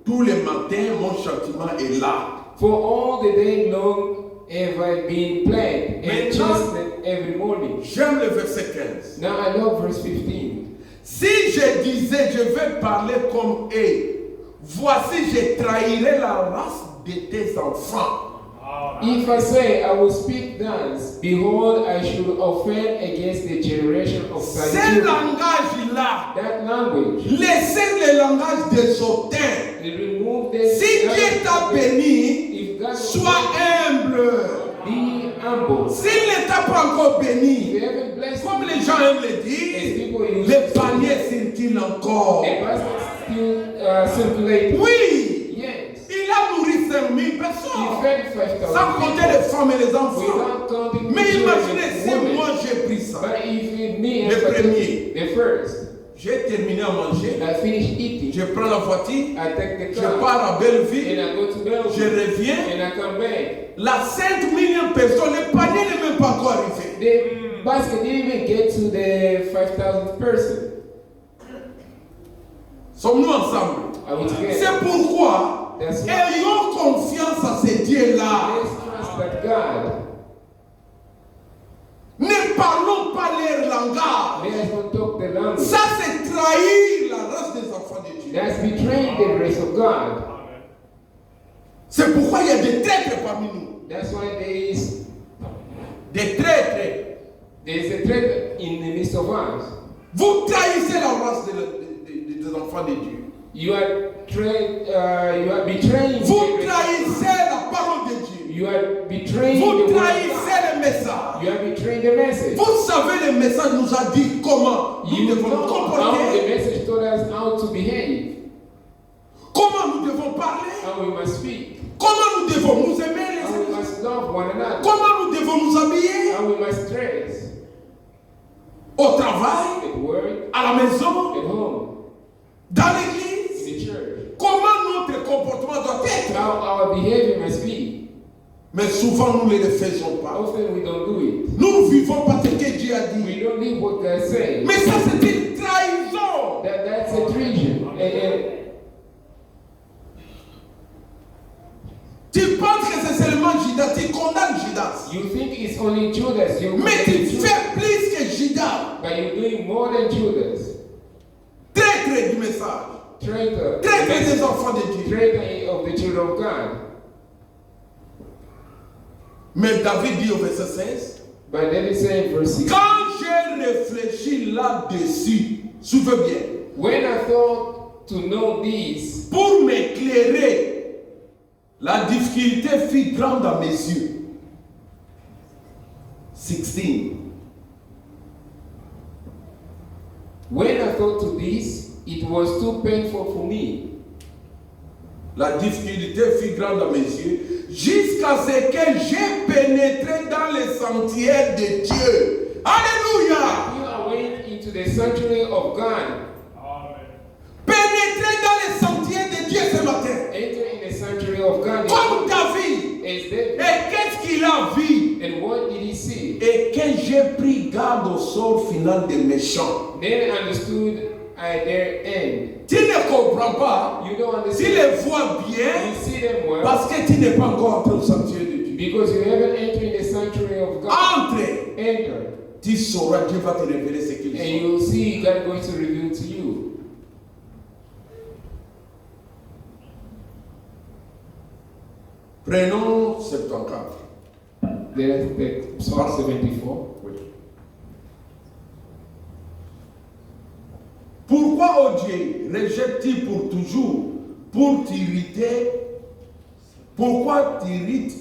Tous les matins, mon châtiment est là. For all the day long have I been plagued and Maintenant- chastened every morning. J'aime le verset 15. Now I love verse 15. Si je disais, je vais parler comme eux, voici, je trahirai la race de tes enfants. If I say I will speak thus, behold, I should offend against the generation of thy Ce children. langage-là, That language, laissez le langage des hautains. they remove the Si Dieu t'a béni, if God will sois humble. be humble. S'il ne t'a pas encore If béni, you haven't blessed comme me, les gens aiment le as dire, people use les paniers circulent encore. the baskets still circulate. Oui, Yes. il a nourri 5000 He personnes, fed 5,000 sans compter les femmes et les enfants. without counting the Mais children imaginez and si women. moi j'ai pris ça. But if you me Le as I premier. took the first, J'ai terminé à manger, I finish eating, je prends la voiture, I take the je car, pars à Belleville, and I go to je Belgium, reviens. and I come back. La 5 millième personne, le panier n'est même pas encore arrivé. The basket didn't even get to the 5,000th person. Sommes-nous ensemble? Are we together? C'est pourquoi, That's why. ayons confiance à ce Dieu-là. Let's trust that God. Ne parlons pas leur langage. Let us not talk the language. Ça, c'est trahir la race des enfants de Dieu. That's betraying the grace of God. C'est pourquoi il y a des traîtres parmi nous. That's why there's Des traîtres. a threat in the midst of us. Vous trahissez la race des enfants de Dieu. You are betraying Vous the grace of God. trahissez la parole de Dieu. You are betraying Vous the word of trahissez God. le message. You are betraying the message. Vous savez, le message nous a dit comment nous You devons know nous how the comporter, message told us how to behave, comment nous devons parler, how we must speak, comment nous devons nous aimer les how we uns, must love one another, comment nous devons nous habiller how we must dress au travail, at work, à la maison, at home, dans in l'église. the church, Comment notre comportement doit être. how our behavior must be. Mais souvent nous ne le faisons pas. Often we don't do it. Nous ne vivons pas ce que Dieu a dit. We don't live what God says. Mais ça c'est une trahison. That's a treason. Tu penses que c'est seulement Judas, tu condamnes Judas. You think it's only Judas. You Mais tu condemn Judas, fais plus que Judas. but you're doing more than Judas. Traître du message. Traitor. Traître des enfants de Dieu. Traitor of the children of God. Mais David dit au verset 16, But let me say in verse 6. quand j'ai réfléchi là-dessus, souviens bien, When I thought to know this, pour m'éclairer La difficulté fut grande à mes yeux. 16. When I thought to this, it was too painful for me. La difficulté fut grande à mes yeux, jusqu'à ce que j'ai pénétré dans les sentiers de Dieu. Alléluia! You are went into the sanctuary of God. Pénétrer dans les sentiers de Dieu ce matin. Enter in the sanctuary of God. Comme David. As David. Et qu'est-ce qu'il a vu? And what did he see? Et que j'ai pris garde au sort final des méchants. Then understood at their end. Tu ne comprends pas. You don't Tu understand. les vois bien You see them well. parce que tu n'es pas encore entré au sanctuaire de Dieu. Because you haven't entered in the sanctuary of God. Entre. Enter. Tu sauras, Dieu va te révéler ce qu'il And est. you'll see God going to reveal to you. Prenons 74. There's the Psalm 74. Oui. Pourquoi, oh Dieu, rejettes-tu pour toujours, pour t'irriter? Pourquoi t'irrites?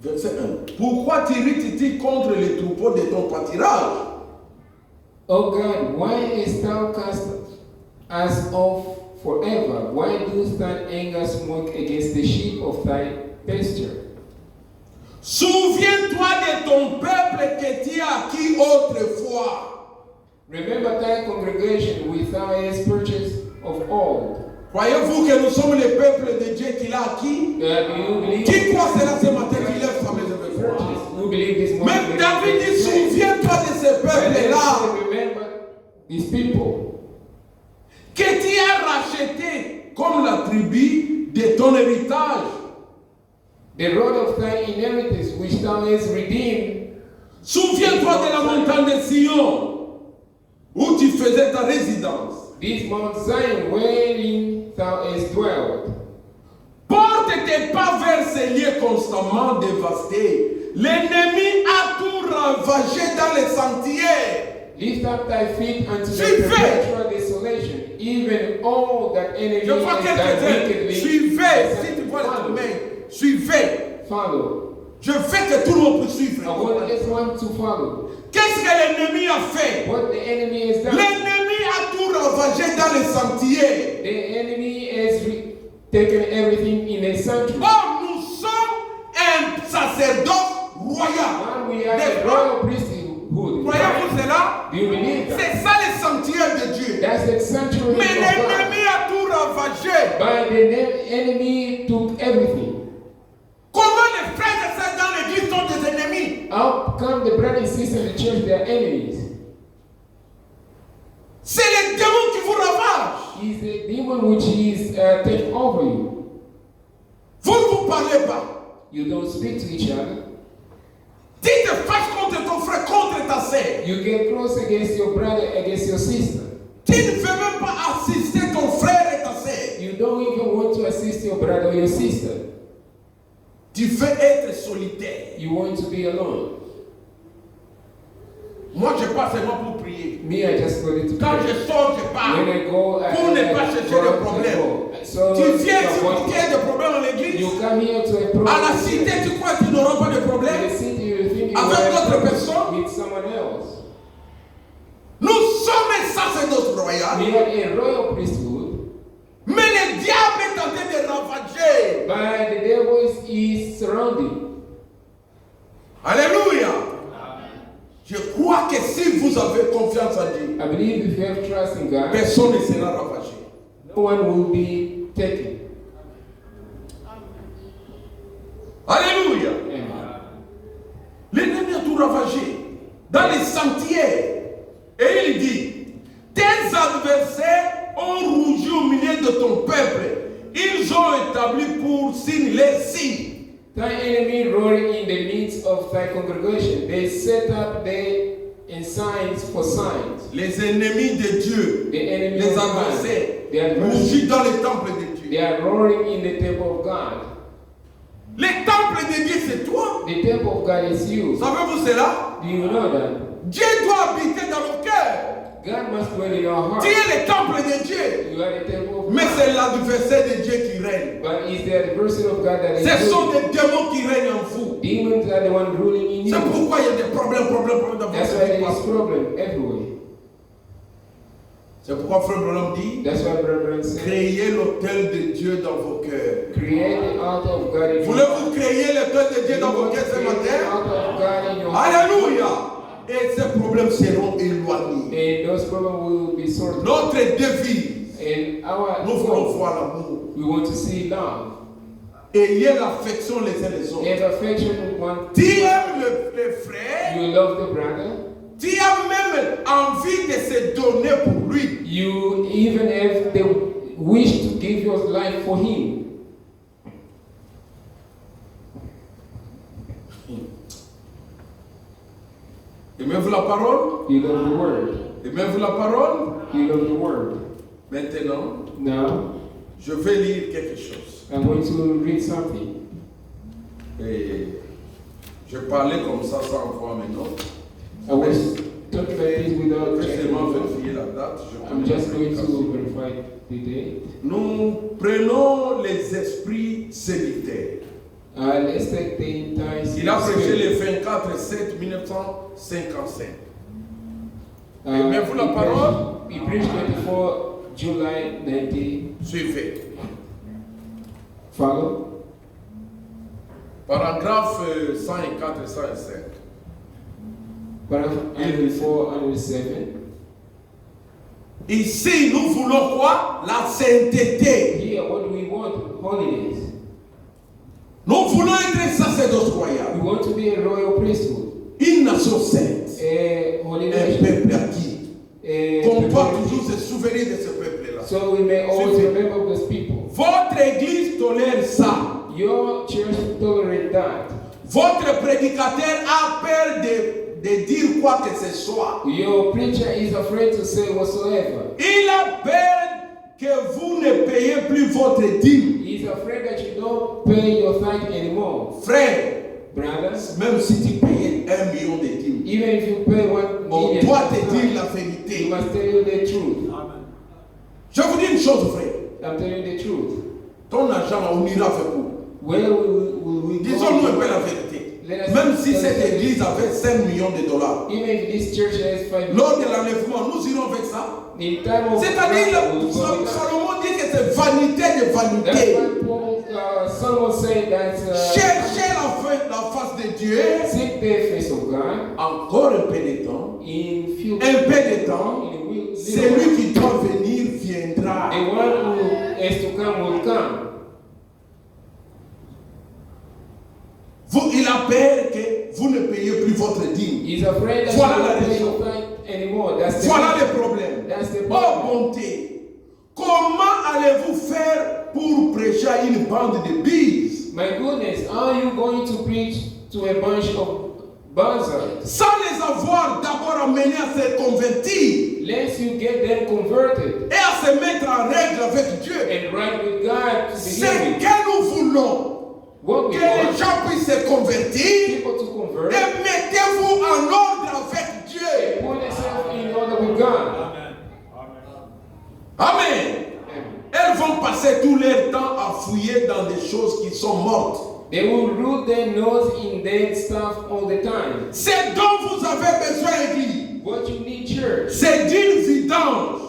Verset 1. Pourquoi t'irrites-tu contre les troupeaux de ton pâturage? O God, why is thou cast us off forever? Why dost thine anger smoke against the sheep of thy pasture? Souviens-toi de ton peuple que tu as acquis autrefois. Remember thy congregation with thou hast purchased of old. Croyez-vous que nous sommes le peuple de Dieu qu'il a acquis? Do you believe Qui croit cela ce matin qui lève sa main de foi? Who believe this morning? Même David dit, souviens-toi de ce peuple-là Remember these people que tu as racheté comme la tribu de ton héritage. the road of thy inheritance which thou hast redeemed. Souviens-toi de la montagne de Sion où tu faisais ta résidence. This Mount Zion wherein thou hast dwelt. Porte tes pas vers ces lieux constamment dévastés. L'ennemi a tout ravagé dans les sentiers. Lift up thy feet unto the Suivez. perpetual desolation, even all that enemy Je vois has done quelqu'un. wickedly. Suivez, si tu vois la main, suivez. Follow. Je veux que tout le monde puisse I suivre. want everyone to follow. Qu'est-ce que l'ennemi a fait? What the enemy has done. L'ennemi a tout ravagé dans les sentiers. The enemy has taken everything in a sanctuary. Or, nous sommes un sacerdoce royal. Now we are N'est-ce a pas? royal priesthood. Croyez-vous cela? Do you believe that? C'est ça les sentiers de Dieu. That's the sanctuary Mais of God. l'ennemi a tout ravagé. But the enemy took everything. Comment les frères et sœurs dans l'église sont des ennemis? How come the brothers and sisters in the church they are enemies? C'est les démons qui vous ravagent. He's the demon which is taking over you. Vous ne vous parlez pas. You don't speak to each other. Tu te fâches contre ton frère, contre ta sœur. You get close against your brother, against your sister. Tu ne veux même pas assister ton frère et ta sœur. You don't even want to assist your brother or your sister. Tu veux être solitaire. You want to be alone. Moi, je pars seulement pour prier. Me, I just go to Quand pray. je sors, je pars. When I go, Pour ne pas chercher de problème. So, Tu viens ici pour qu'il y ait des problèmes dans l'église. you come here to a problem. À la cité, tu crois qu'ils n'auront pas de In the problème? city, you think you Avec have d'autres personnes? with someone else. Nous sommes un sacerdoce royal. We are a royal priesthood, Mais le diable est en train de ravager. but the devil is surrounding. Alléluia. Je crois que si vous avez confiance en Dieu, I believe if you have trust in God, personne ne sera ravagé. no one will be taken. Alléluia. Amen. L'ennemi a tout ravagé dans les sentiers. Et il dit, tes adversaires ont rougi au milieu de ton peuple. Ils ont établi pour signe les signes. Thy enemy roaring in the midst of thy congregation. They set up their signs for signs. Les ennemis de Dieu, The enemy les of God. adversaires, They are rougis dans le temple de They Dieu. are roaring in the temple of God. Le temple de Dieu, c'est toi. The temple of God is you. Savez-vous cela? Do you know that? Dieu doit habiter dans le cœur. God must dwell in your heart. Tu es le temple de Dieu. You are the temple of Mais God. c'est l'adversaire de Dieu qui règne. But it's the adversary of God that is Ce sont ruling. des démons qui règnent en vous. Demons are the one ruling in you. C'est pourquoi il y a des problèmes dans That's votre why there is vie. problem everywhere. C'est pourquoi Frère Branham dit, That's why Brethren say, créez l'autel de Dieu dans vos cœurs. create the altar of God in your Voulez-vous créer l'autel de Dieu dans vos cœurs ce Create the matin? altar of God in your heart. Alléluia. Et ces problèmes seront éloignés. And those problems will be sorted. Notre devise, And our nous voulons goal, voir l'amour. we want to see love. Ayez l'affection les uns les autres. Have affection with one. Tu aimes le frère, You love the brother. tu as même envie de se donner pour lui. You even have the wish to give your life for him. Aimez-vous la parole? You love the word. Aimez-vous la parole? You love the word. Maintenant, Now, je vais lire quelque chose. I'm going to read something. Et je parlais comme ça sans voir mes notes. I was talking like this without Je vais checking. seulement vérifier la date. I'm just going to verify the date. Nous prenons les esprits célibataires. Let's take the entire Il a prêché series. le 24/7/1955. Uh, Aimez-vous la parole? He preached 24 July 90. Suivez. Follow. Paragraphe 104 et 105. Paragraph 104 and 7. Ici, nous voulons quoi? La sainteté. Here, what do we want? Holiness. Nous voulons être sacerdoce We royal. want to be a royal priesthood. Une nation sainte. A holy Un nation. peuple acquis. A Qu'on doit peculiar toujours people. se souvenir de ce peuple-là. So we may always Suffit. remember those people. Votre église tolère ça. Your church tolerate that. Votre prédicateur a peur de dire quoi que ce soit. Your preacher is afraid to say whatsoever. Il a peur que vous ne payez plus votre dîme. He's afraid that you don't pay your tithe anymore. Frère, Brothers, même si tu payais 1 million de dîmes, even if you pay 1 on million, doit te dire la you vérité. must tell you the truth. Je vous dis une chose, frère. I'm telling you the truth. Ton argent, là, on ira avec vous. Where will we go? Disons-nous un peu la vérité. Même si cette église avait 5 millions de dollars, Even if this church has 5 lors de l'enlèvement, nous irons avec ça. in time of C'est-à-dire, we'll go with that. Salomon dit que c'est vanité de That's vanité. why Paul, someone said that Cherchez la face de Dieu. seek the face of God Encore un peu de temps. in few Un peu de temps. in will Celui qui doit venir viendra. the one who is to come will come. Il a peur que vous ne payez plus votre dîme. He's afraid that Voilà you la won't pay raison. your tithe anymore. That's the Voilà reason. le problème. That's the Oh problem. bonté. Comment allez-vous faire pour prêcher à une bande de bises? My goodness, are you going to preach to a bunch of buzzards? Sans les avoir d'abord amenés à se convertir Lest you get them converted et à se mettre en règle avec Dieu. and right with God to C'est begin with. que nous voulons What que we les want gens puissent se convertir people to convert, et mettez-vous en ordre avec Dieu. put yourself in order with God. Amen. Elles vont passer tout leur temps à fouiller dans des choses qui sont mortes. They will root their nose in dead stuff all the time. C'est dont vous avez besoin, Église. What you need, church, C'est d'une vidange.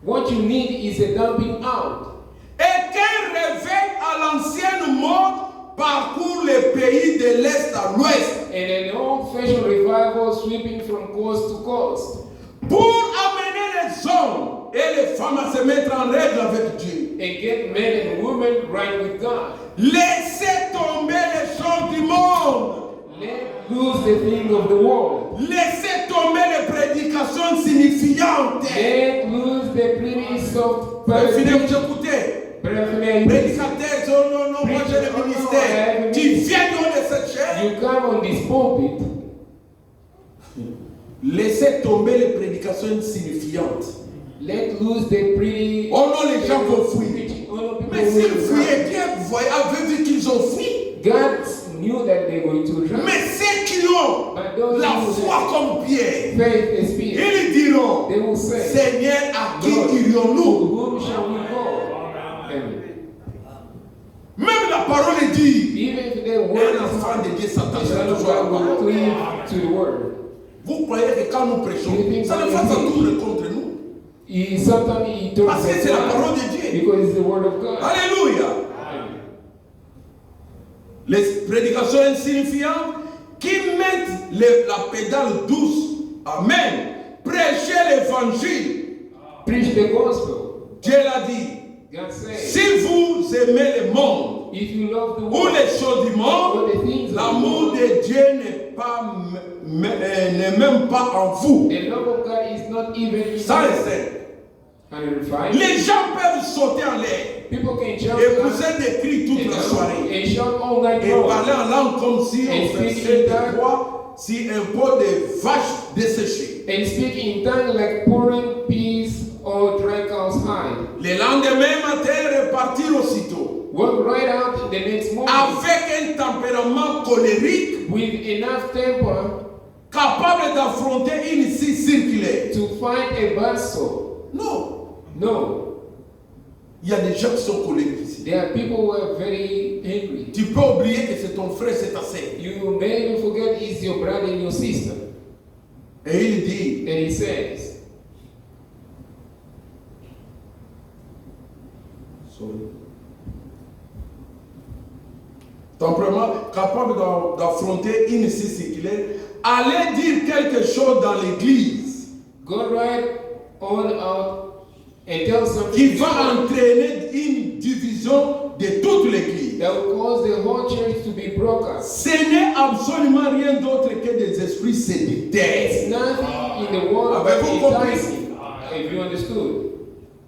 what you need is a dumping out. Et qu'un réveil à l'ancienne mode parcourt les pays de l'Est à l'Ouest And an old-fashioned revival sweeping from coast to coast. pour amener les hommes et les femmes à se mettre en règle avec Dieu. And get men and women right with God. Laissez tomber les choses du monde. Let loose the thing of the world. Laissez tomber les prédications signifiantes. Let loose the pretty soft Finissez preaching. d'écouter. Prédicateur, Prédicateur, oh non, non, moi j'ai le ministère. Tu viens donc de cette chair. you come on this pulpit. Laissez tomber les prédications insignifiantes. Let loose the pretty. Oh non, les gens vont fuir. preaching. Oh, no, people Mais s'ils will fuyaient run. bien, vous voyez, avez vu qu'ils ont fui. God knew that they were going to run. Mais ceux qui ont ont But those la who foi have comme Pierre, faith and spirit, ils diront, they will say, Seigneur, à qui Lord, to irions-nous? whom shall we go? Amen. Même la parole dit, Even if they were un enfant de Dieu the s'attachera Son of toujours à la God will parole. cleave to the word. Vous croyez que quand nous prêchons, ça ne fait pas tourner contre nous? Sometimes he turns Parce que c'est la parole de Dieu. because it's the word of God. Alléluia. Amen. Les prédications insignifiantes qui mettent la pédale douce. Amen. Prêchez l'évangile. Preach the gospel. Dieu l'a dit. God says, Si vous aimez le monde if you love the ou world, les choses du monde, or the things of l'amour the world, de Dieu n'est même pas en vous. the love of God is not even in Ça you. est simple. 105. Les gens peuvent sauter en l'air People can jump et up pousser des cris toute la soirée and shout all night et long parler en langue comme si And on speak faisait in tongues. de quoi si un pot de vache desséchée. and speak in tongues like pouring peas or dry cow's hide. Le lendemain matin, repartir aussitôt Walk right out the next morning avec un tempérament colérique with enough temper capable d'affronter une scie circulaire. to fight a battle. Non, No, il y a des gens qui sont colériques ici. there are people who are very angry. Tu peux oublier que c'est ton frère, c'est ta sœur. You may even forget it's your brother and your sister. Et il dit, And he says, tempérament capable d'affronter une scie circulaire, allez dire quelque chose dans l'église go right on out and tell something qui va entraîner une division de toute l'église. that will cause the whole church to be broken. Ce n'est absolument rien d'autre que des esprits It's séducteurs. nothing in the world Avez-vous but compris? enticing. If you understood.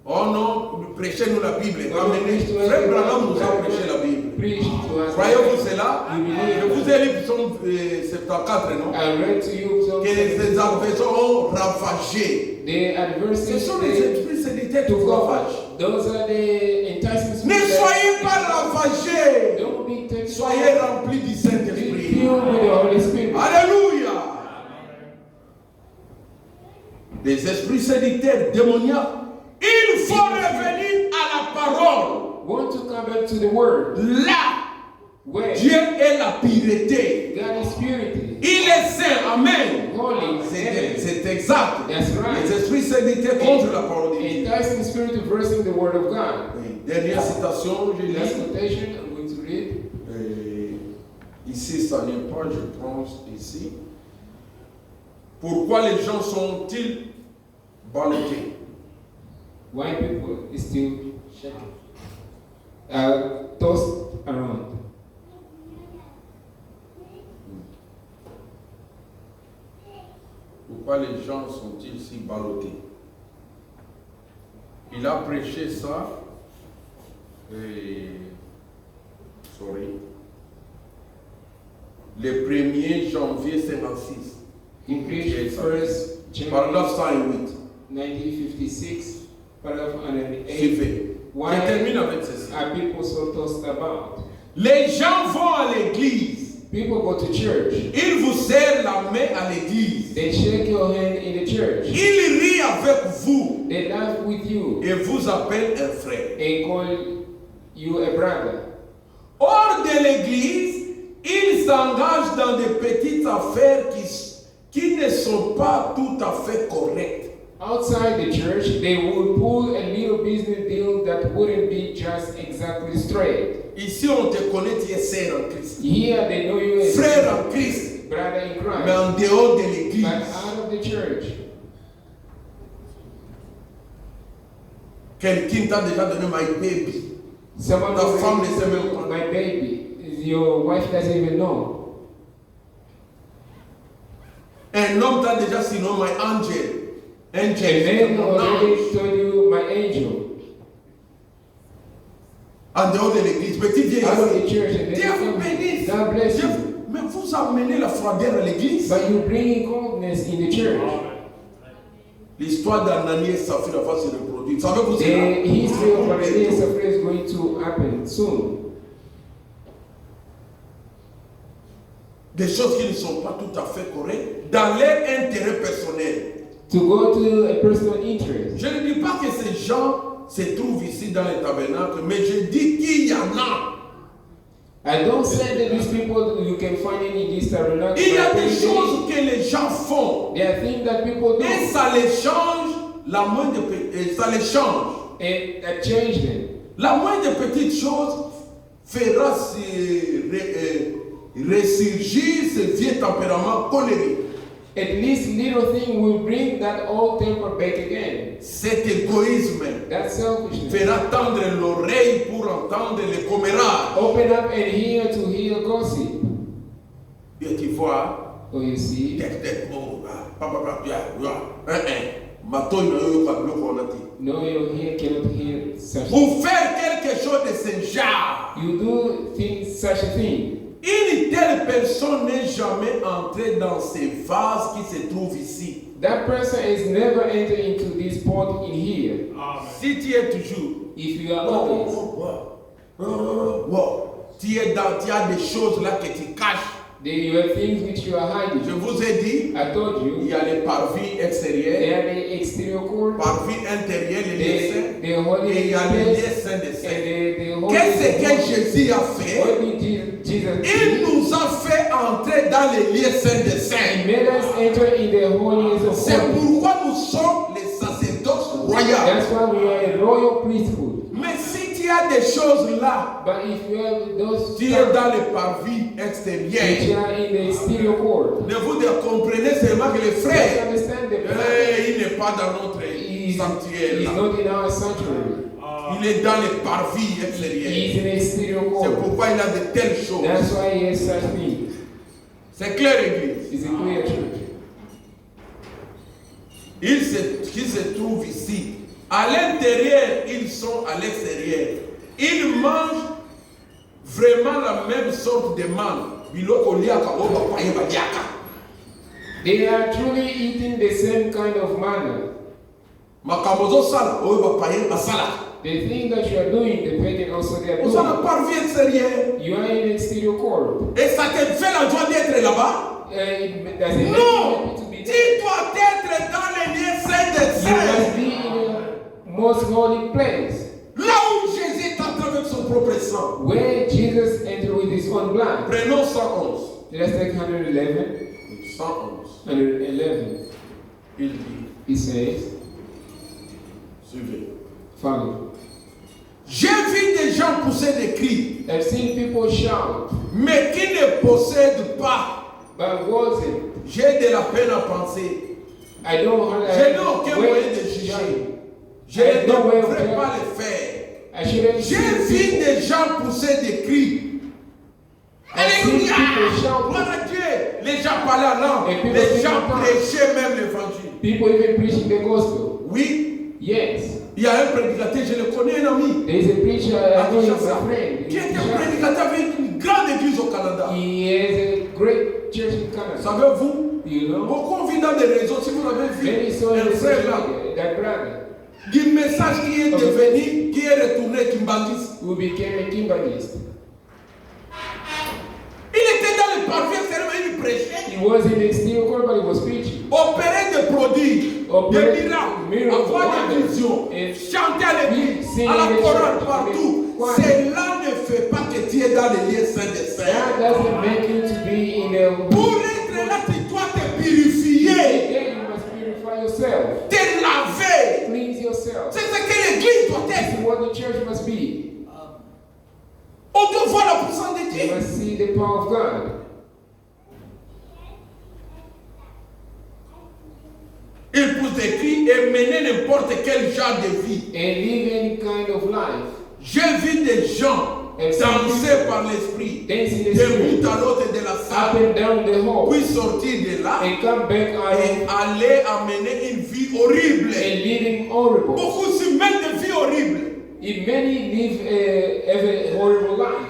Oh non, prêchez-nous la Bible. Amenez. Frère Branham nous a prêché la Bible. Preach to us. Croyez-vous cela? You believe Je vous ai lu Psaume 74, non? I read to you some Que les adversaires ont ravagé. the Ce adversities sont les they esprits séducteurs qui to vous go. ravagent. Those are the enticements. Ne soyez pas ravagés. Don't be tempted. Soyez remplis du Be Saint-Esprit. filled with the Holy Spirit. Alléluia. Des esprits séducteurs démoniaques. Il faut revenir à la parole. Want to come back to the word Là, where Dieu est la pureté. God is purity. Il est saint. Amen. Holy. Amen. C'est exact. That's right. Les esprits séducteurs contre la parole de Dieu. Enticing spirit reversing the word of God. Oui. Dernière citation, je Last lis. quotation I'm going to read. Ici, ça n'est pas, je pense, ici. Pourquoi les gens sont-ils ballottés? Why people is still shaking, tossed around. Pourquoi les gens sont-ils si ballottés? Il a prêché ça. Le 1er janvier 56. He preached first Paragraphe January 108. 1956, paragraph 108. Suivez. Je Why termine avec ceci. are people so tossed about? Les gens vont à l'église. People go to church. Ils vous serrent la main à l'église. They shake your hand in the church. Ils rient avec vous They laugh with you et vous appellent un frère. and call you a brother. Hors de l'église, ils s'engagent dans des petites affaires qui ne sont pas tout à fait correctes. Outside the church, they would pull a little business deal that wouldn't be just exactly straight. Ici, on te connaît, tu es sœur en Christ. Here, they know you as Frère en Christ, brother in mais Christ. en dehors de l'église. But out of the church, Quelqu'un t'a déjà donné my baby. someone Ta femme already ne sait même told pas. my baby. Your wife doesn't even know. Un homme t'a déjà sinon my angel. A Angel, c'est man mon already ange. told you my angel. En dehors de l'église, petit vieil. Out of the church, and Dieu vous then bénisse. God bless Dieu- you. Mais vous amenez la froideur à l'église. But you bring coldness in the church. L'histoire d'Ananias et Saphira va se reproduire. Savez-vous The cela? history of Ananias and Sapphira is going to happen soon. des choses qui ne sont pas tout à fait correctes dans leur intérêt personnel. to go to a personal interest. Je ne dis pas que ces gens se trouvent ici dans le tabernacle, mais je dis qu'il y en a. I don't say that these people you can find in this tabernacle. Il y a but des they- choses que les gens font There are things that people do, et ça les change, la moindre et ça les change. and that change them. La moindre petite chose fera ressurgir ce vieux tempérament colérique. At least little thing will bring that old temper back again. Cet égoïsme That selfishness. fera tendre l'oreille pour entendre les commérages. Open up and hear gossip. Et tu vois, Oh, you see? No, you hear cannot hear such. Pour faire quelque chose de ce genre, You do things such a thing. une telle personne n'est jamais entrée dans ces vases qui se trouvent ici. That person has never entered into this pot in here. Si tu es toujours, If you are always, tu es dans, tu as des choses là que tu caches. then you have things which you are Je hiding. vous ai dit, I told il you, y a les parvis there extérieurs, are the exterior court, parvis intérieurs, les lieux saints, the holy et il y a les lieux place, saints des and saints. the holy Qu'est-ce que place. Jésus a fait? What did Jesus Il do? nous a fait entrer dans les lieux saints des He saints. made us enter in the holiest of C'est holies. pourquoi nous sommes les sacerdotes royaux. That's why we are a royal priesthood. Mais si tu as des choses là, But if you have those tu es stuff dans les parvis which extérieurs. are in the exterior court, Ne vous comprenez seulement que les let's frères, understand the brother il n'est pas dans notre is sanctuaire là. not in our sanctuary. Il est dans les parvis He extérieurs. is in the exterior C'est court. pourquoi il a de telles choses. That's why he has such things. C'est clair, Église. It's a clear truth. Qui se trouvent ici. À l'intérieur, ils sont à l'extérieur. Ils mangent vraiment la même sorte de manne. Biloko liaka, oba kwaye badiaka. They are truly eating the same kind of manna. Makamozo sala, oba kwaye basala. The thing that you are doing, the pagan also they are Nous sommes doing. parvis extérieur. You are in the exterior court. Et ça te fait la joie d'être là-bas? Does it make you Non! happy to be Tu there? dois être dans les lieux saints des You saints. must be in the most holy place, Là où Jésus est entré avec son propre sang. where Jesus entered with his own blood. Prenons 111. Let's take 111. 111. 111. Il dit, He says, suivez. follow. J'ai vu des gens pousser des cris, I've seen people shout, mais qui ne possèdent pas. but wasn't. J'ai de la peine à penser. I don't Je n'ai aucun moyen de juger. Je ne devrais pas le faire. I shouldn't J'ai vu des gens pousser des cris. Alléluia! Gloire à Dieu! Les gens parlaient en langue. Les gens prêchaient même l'évangile. people even preaching the gospel. Oui, Yes. il y a un prédicateur, je le connais, un ami. There is a preacher, à I know he's Kinshasa, my friend. qui est un prédicateur avec une grande église au Canada. He has a great church in Canada. Savez-vous? You know? Beaucoup vit dans des réseaux, si vous avez vu, Many saw un in frère là, social media, that brother du message qui est devenu, qui est retourné Kimbangis. who became a Kimbalist. Il était dans le parvis extérieur, il prêchait, He was in the exterior court, but he was preaching. opérait des prodiges, Opérait des miracles, miracles, avoir des wonders, visions, et chanter à l'église, sing à la in the chorale, church, partout. choir. Cela ne fait pas que tu es dans les lieux saints des That saints. doesn't make you to be in a Pour être là, tu dois te purifier, Then you must purify yourself. te laver. Cleanse yourself. C'est ce que l'église doit This être. is what the church must be. On doit voir la puissance de You Dieu. must see the power of God. Il pousse des cris et mener n'importe quel genre de vie. And live any kind of life. J'ai vu des gens danser par l'esprit Dance in the d'un spirit. bout à l'autre de la Up salle, and down the hall. puis sortir de là And come back et out aller amener une vie horrible. and living horrible. Beaucoup se mènent des vies horribles. If many live a horrible life.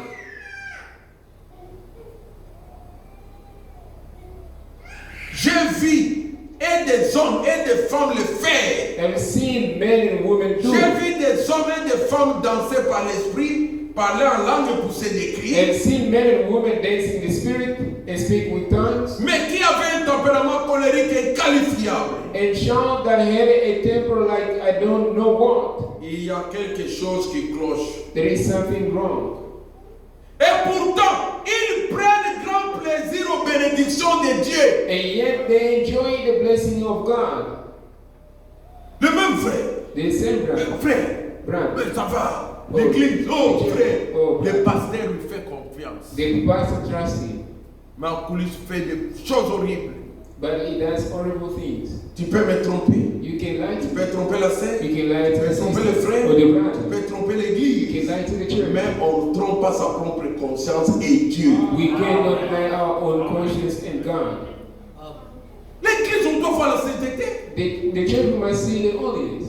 J'ai vu et des hommes et des femmes le faire. I've seen men and women do J'ai it. vu des hommes et des femmes danser par l'esprit parler en langue pour se décrire, and seen men and women dance in the spirit and speak with tongues, mais qui avait un tempérament colérique inqualifiable. and Sean that had a temper like I don't know what. Il y a quelque chose qui cloche. There is something wrong. Et pourtant, ils prennent grand plaisir aux bénédictions de Dieu. And yet they enjoy the blessing of God. Le même frère. The same brother. Frère, Brother. mais ça va. L'église, oh Oh, frère, oh. le pasteur lui fait confiance. The pastor trusts him, Mais en coulisses, fait des choses horribles. but he does horrible things. Tu peux me tromper. You can lie Tu to peux tromper la sœur. You can lie Tu to peux the tromper le sister frère. or the Tu brother. peux tromper You l'église. can lie to the church. Même on ne trompe pas sa propre conscience et Dieu. We cannot lie our own conscience and God. L'église, on doit voir la sainteté. The church must see the holiness.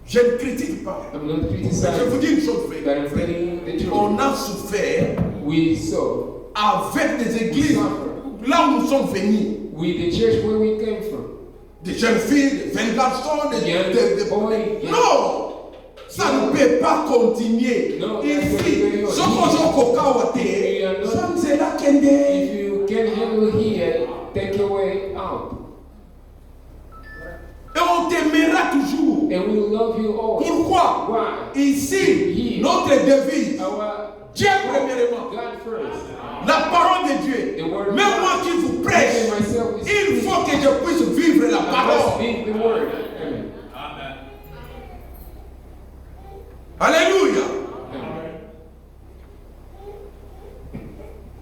Je ne critique pas. I'm not Mais je criticizing, vous dis une chose but vraie. I'm telling the truth. On a souffert We saw avec des églises là où nous sommes venus. with the church where we came from. Des jeunes filles, des jeunes garçons, des boy, Non! Ça ne peut pas continuer. No, Ici, that's ce qu'on joue au Kawate, ça ne c'est là qu'un If you can handle here, take your way out. Et on t'aimera toujours. And we will love you all. Pourquoi? Why? Ici, notre devise, Our Dieu premièrement, God first. la parole de Dieu. The word of Même God. moi qui vous prêche, Even myself is il faut que je puisse vivre la I must parole. speak the word. Amen. Alléluia. Amen.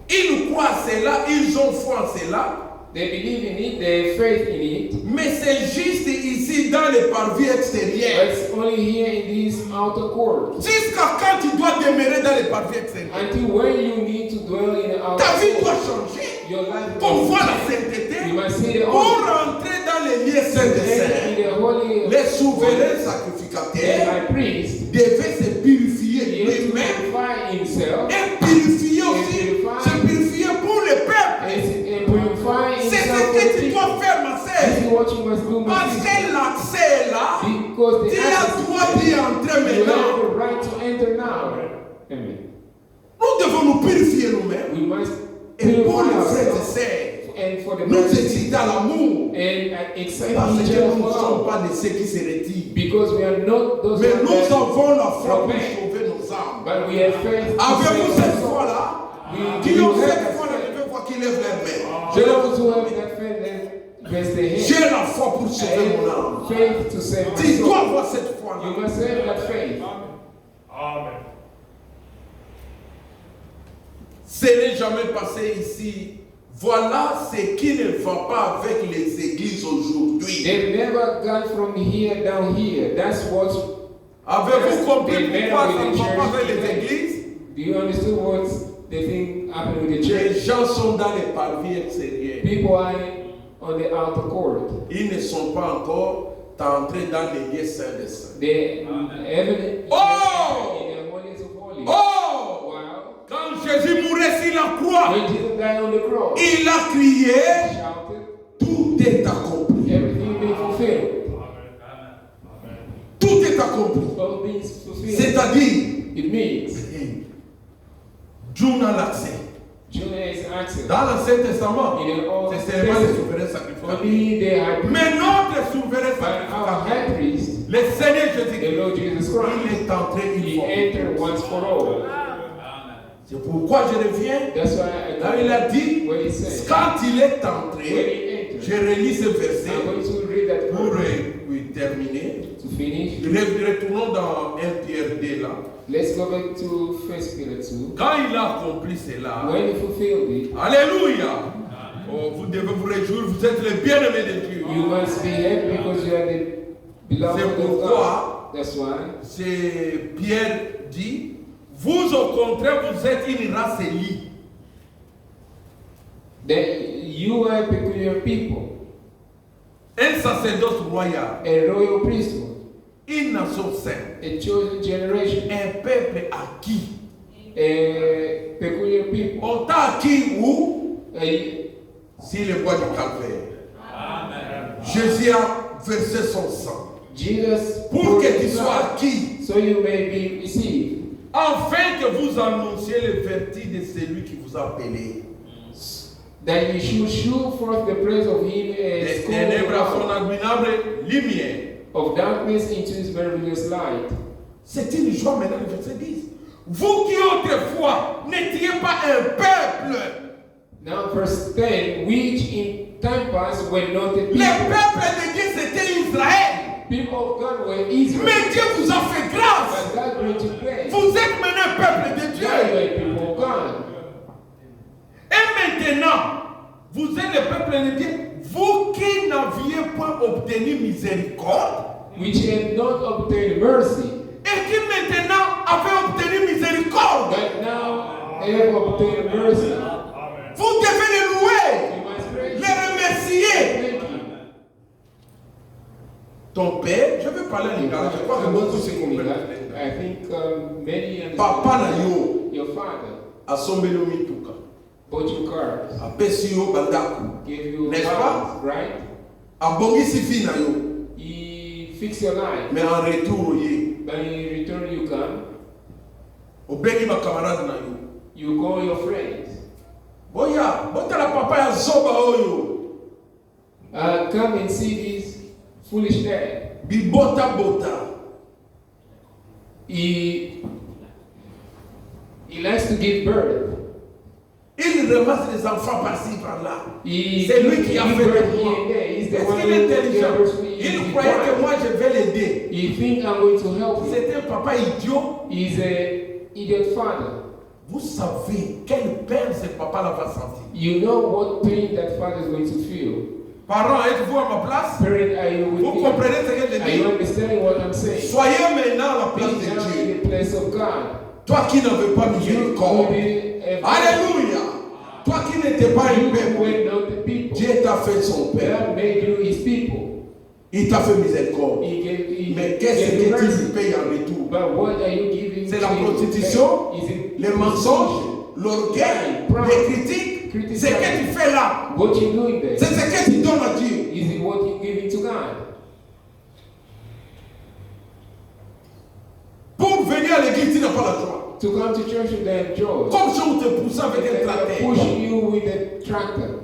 Ils croient à cela, ils ont foi en cela. They believe in it, they have faith in it. Mais c'est juste ici dans les parvis But extérieurs. it's only here in this outer court. Jusqu'à quand tu dois demeurer dans les parvis extérieurs. Until when you need to dwell in the outer Ta vie doit court. changer. Your life Pour voir la must change. sainteté. You must see the Pour holy. rentrer dans les lieux saints des In saints. the holy. Les souverains The sacrificateurs high priest. devaient se purifier He has to lui-même purify himself. et purifier aussi, purify. se purifier pour le peuple. And purify C'est himself. ce for que the tu people. dois faire, ma This sœur. is what you must do, my Parce sister. que l'accès est là. Because Tu the as access, droit d'y entrer you have maintenant. the right to enter now. Amen. Nous devons nous purifier nous-mêmes. We must Et pour purify les frères et ourselves. sœurs, And for the nous brothers exciter à l'amour. and excite Parce each que other nous ne for sommes love. pas de ceux qui se retirent. Because we are not those Mais ones nous that avons la foi pour Amen. sauver nos âmes. but we have faith. to Avez-vous save cette our soul. foi-là? We Qui do ont have cette that foi-là, faith. je veux voir qui lève les mains. Those who have that faith, then raise their hand. J'ai la foi pour sauver mon âme. Faith to save my Tu dois soul. avoir cette foi-là. You must have that faith. Ce n'est jamais passé ici. Voilà ce qui ne va pas avec les églises aujourd'hui. They've never gone from here down here. That's what. Avez-vous compris They pourquoi ça met ne with the va pas avec church les today. églises? Do you understand what's the thing happening with the Les church? gens sont dans les parvis extérieurs. People are on the outer court. Ils ne sont pas encore entrés dans les lieux saints des saints. They haven't Oh! in the holiest of holies. Oh! Wow. Quand Jésus mourait sur la croix, When Jesus died on the cross, il a crié, he shouted, tout est accompli. everything being fulfilled. Tout est accompli. All things fulfilled. C'est-à-dire, It means Dieu n'a l'accès. Jonah is access. Dans l'Ancien Testament, In the Old c'est seulement les Testament, souverains sacrificateurs. only the high priest. Mais notre souverain But our sacrificateur, high priest, le Seigneur the Jésus-Christ, Lord Jesus Christ, il est entré une he fois. entered once for all. C'est pourquoi je reviens. That's why Là, il a dit, what he said. quand il est When entré, he entered, je relis ce verset I'm going to read that pour word terminer. to finish. Retournons dans 1 Pierre 2 là. Let's go back to 1 Peter 2. Quand il a accompli cela, When he fulfilled it, Alléluia. Oh, vous devez vous réjouir, vous êtes les bien-aimés de Dieu. you must be happy because you are the beloved C'est of God. pourquoi That's why c'est Pierre dit, vous au contraire, vous êtes une race élue. that you are a peculiar people, Un sacerdoce royal, a royal priesthood, une nation sainte, a chosen generation, un peuple acquis. a peculiar people. On t'a acquis où? A- Sur le bois du calvaire. Jésus a versé son sang Jesus pour poured que tu his sois blood acquis. so you may be received. afin que vous annonciez les vertus de celui qui vous a appelé. That you should show forth the praise of him Des as ténèbres à son called abominable lumière. of darkness into his marvelous light. C'est une joie maintenant, le verset 10. Vous qui autrefois n'étiez pas un peuple. Now verse 10, which in time past were not the Les peuples de Dieu, c'était Israël. people of God were Israel. Mais Dieu vous a fait grâce. But God granted grace. Vous êtes maintenant un peuple de Now you Dieu. are people of God. Et maintenant, vous êtes le peuple de Dieu. Vous qui n'aviez pas obtenu miséricorde. Which had not obtained mercy, Et qui maintenant avez obtenu miséricorde. but now have obtained mercy. Vous devez les louer, You must praise les him. remercier. Thank you. Ton père, je vais parler en lingala, je crois que beaucoup se comprennent. I think many understand. Papa na yo, Your father asombelo mituka, bought you cars, apesi yo bandaku, gave you N'est-ce houses, right? abongisi fi na yo, He fixed your life, mais en retour ye, but in return you come, obengi ma camarade na yo. you call your friends. Boya, botala papa ya zoba oyo, Come and see this foolish dad. bibota bota. He likes to give birth. Il ramasse les enfants par-ci par-là. He C'est lui qui a gives fait birth de here moi. and there. He's the Est-ce one qu'il est who intelligent? gives birth to me. Il croyait que moi je vais l'aider. You think I'm going to help you? C'est un papa idiot. He's a idiot father. Vous savez quelle peine ce papa-là va sentir. You know what pain that father is going to feel. Parents, êtes-vous à ma place? Parent, are you with Vous me? comprenez ce que je Are you dis? understanding what I'm saying? Soyez maintenant à la place Be de now Dieu. in the place of God. Toi qui n'avais pas You miséricorde. Alléluia. Toi qui n'étais pas un You peuple. were not the people. Dieu t'a fait son père. God made you his people. Il t'a fait miséricorde. He Mais qu'est-ce gave you que tu mercy. lui payes en retour? But what are you giving C'est to la him? prostitution, Is it les mensonges, l'orgueil, les critiques. Ce que tu fais là, what you doing there? c'est ce que tu donnes à Dieu. Is it what you giving to God? Pour venir à l'église, tu n'as pas la joie. To come to church and have joy. Comme si on te poussait avec un They're tracteur. pushing you with a tractor.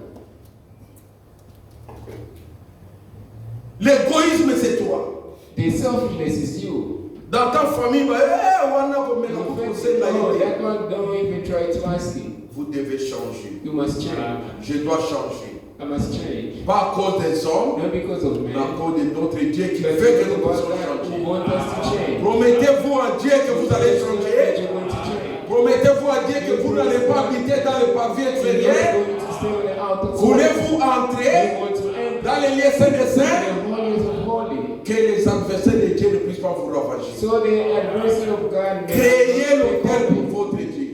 L'égoïsme, c'est toi. The selfishness is you. Dans ta famille, bah, on a comme Your un friends conseil say, là, oh, il that dit, one don't even try to ask him. vous devez changer. You must change. Je dois changer. I must change. Pas à cause des hommes, Not because of mais à men, cause de notre Dieu qui but veut que because nous of puissions God who changer. wants us to change. Promettez-vous à Dieu que vous allez That changer. you're going to change. Promettez-vous à Dieu que vous n'allez pas habiter dans le pavé You're inférieur. not going to stay on the outer court. Voulez-vous You entrer want to enter dans les lieux saints des saints? the holies of holy. Que les adversaires de Dieu ne puissent pas vous ravager. So the adversary of God may Créez not l'autel take pour over. votre Dieu.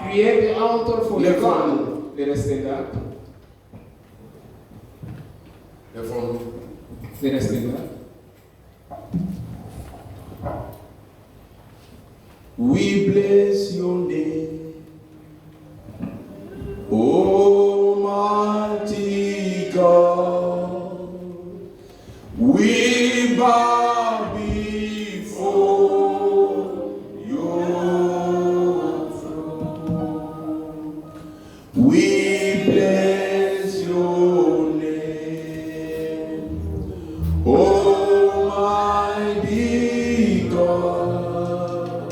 Create the altar for your Lève-nous. God. Let us stand up. Lèvons-nous. Let us stand up. We bless your name, Almighty God. We bow before your throne. We bless your name, Almighty God.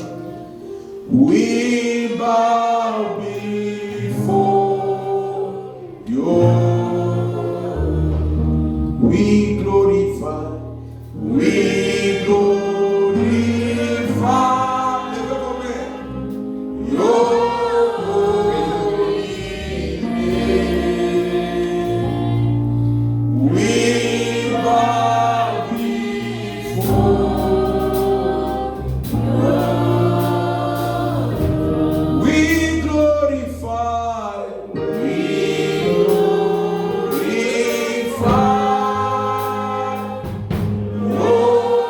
We bow before your. We glorify. We glorify your holy name. We bow before. We glorify. We glorify. Oh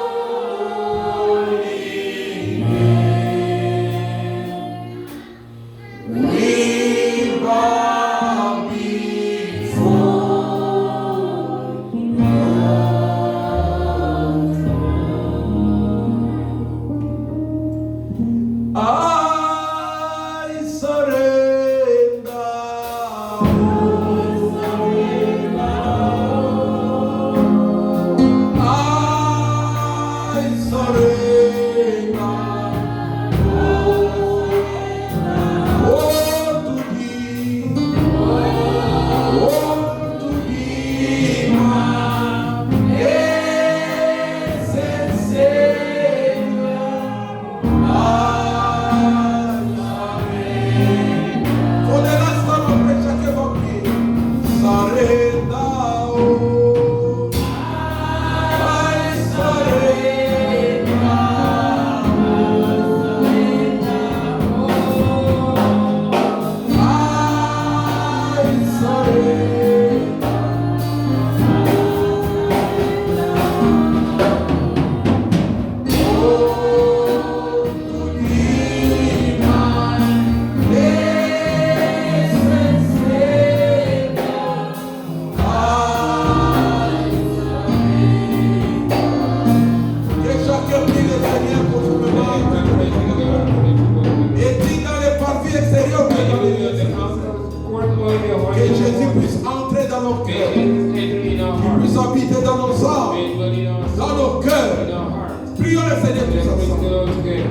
dans nos âmes, May it dwell in our dans soul, nos cœurs. in our hearts. Prions le Seigneur tous Let's ensemble. go together.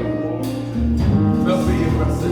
Merci, merci.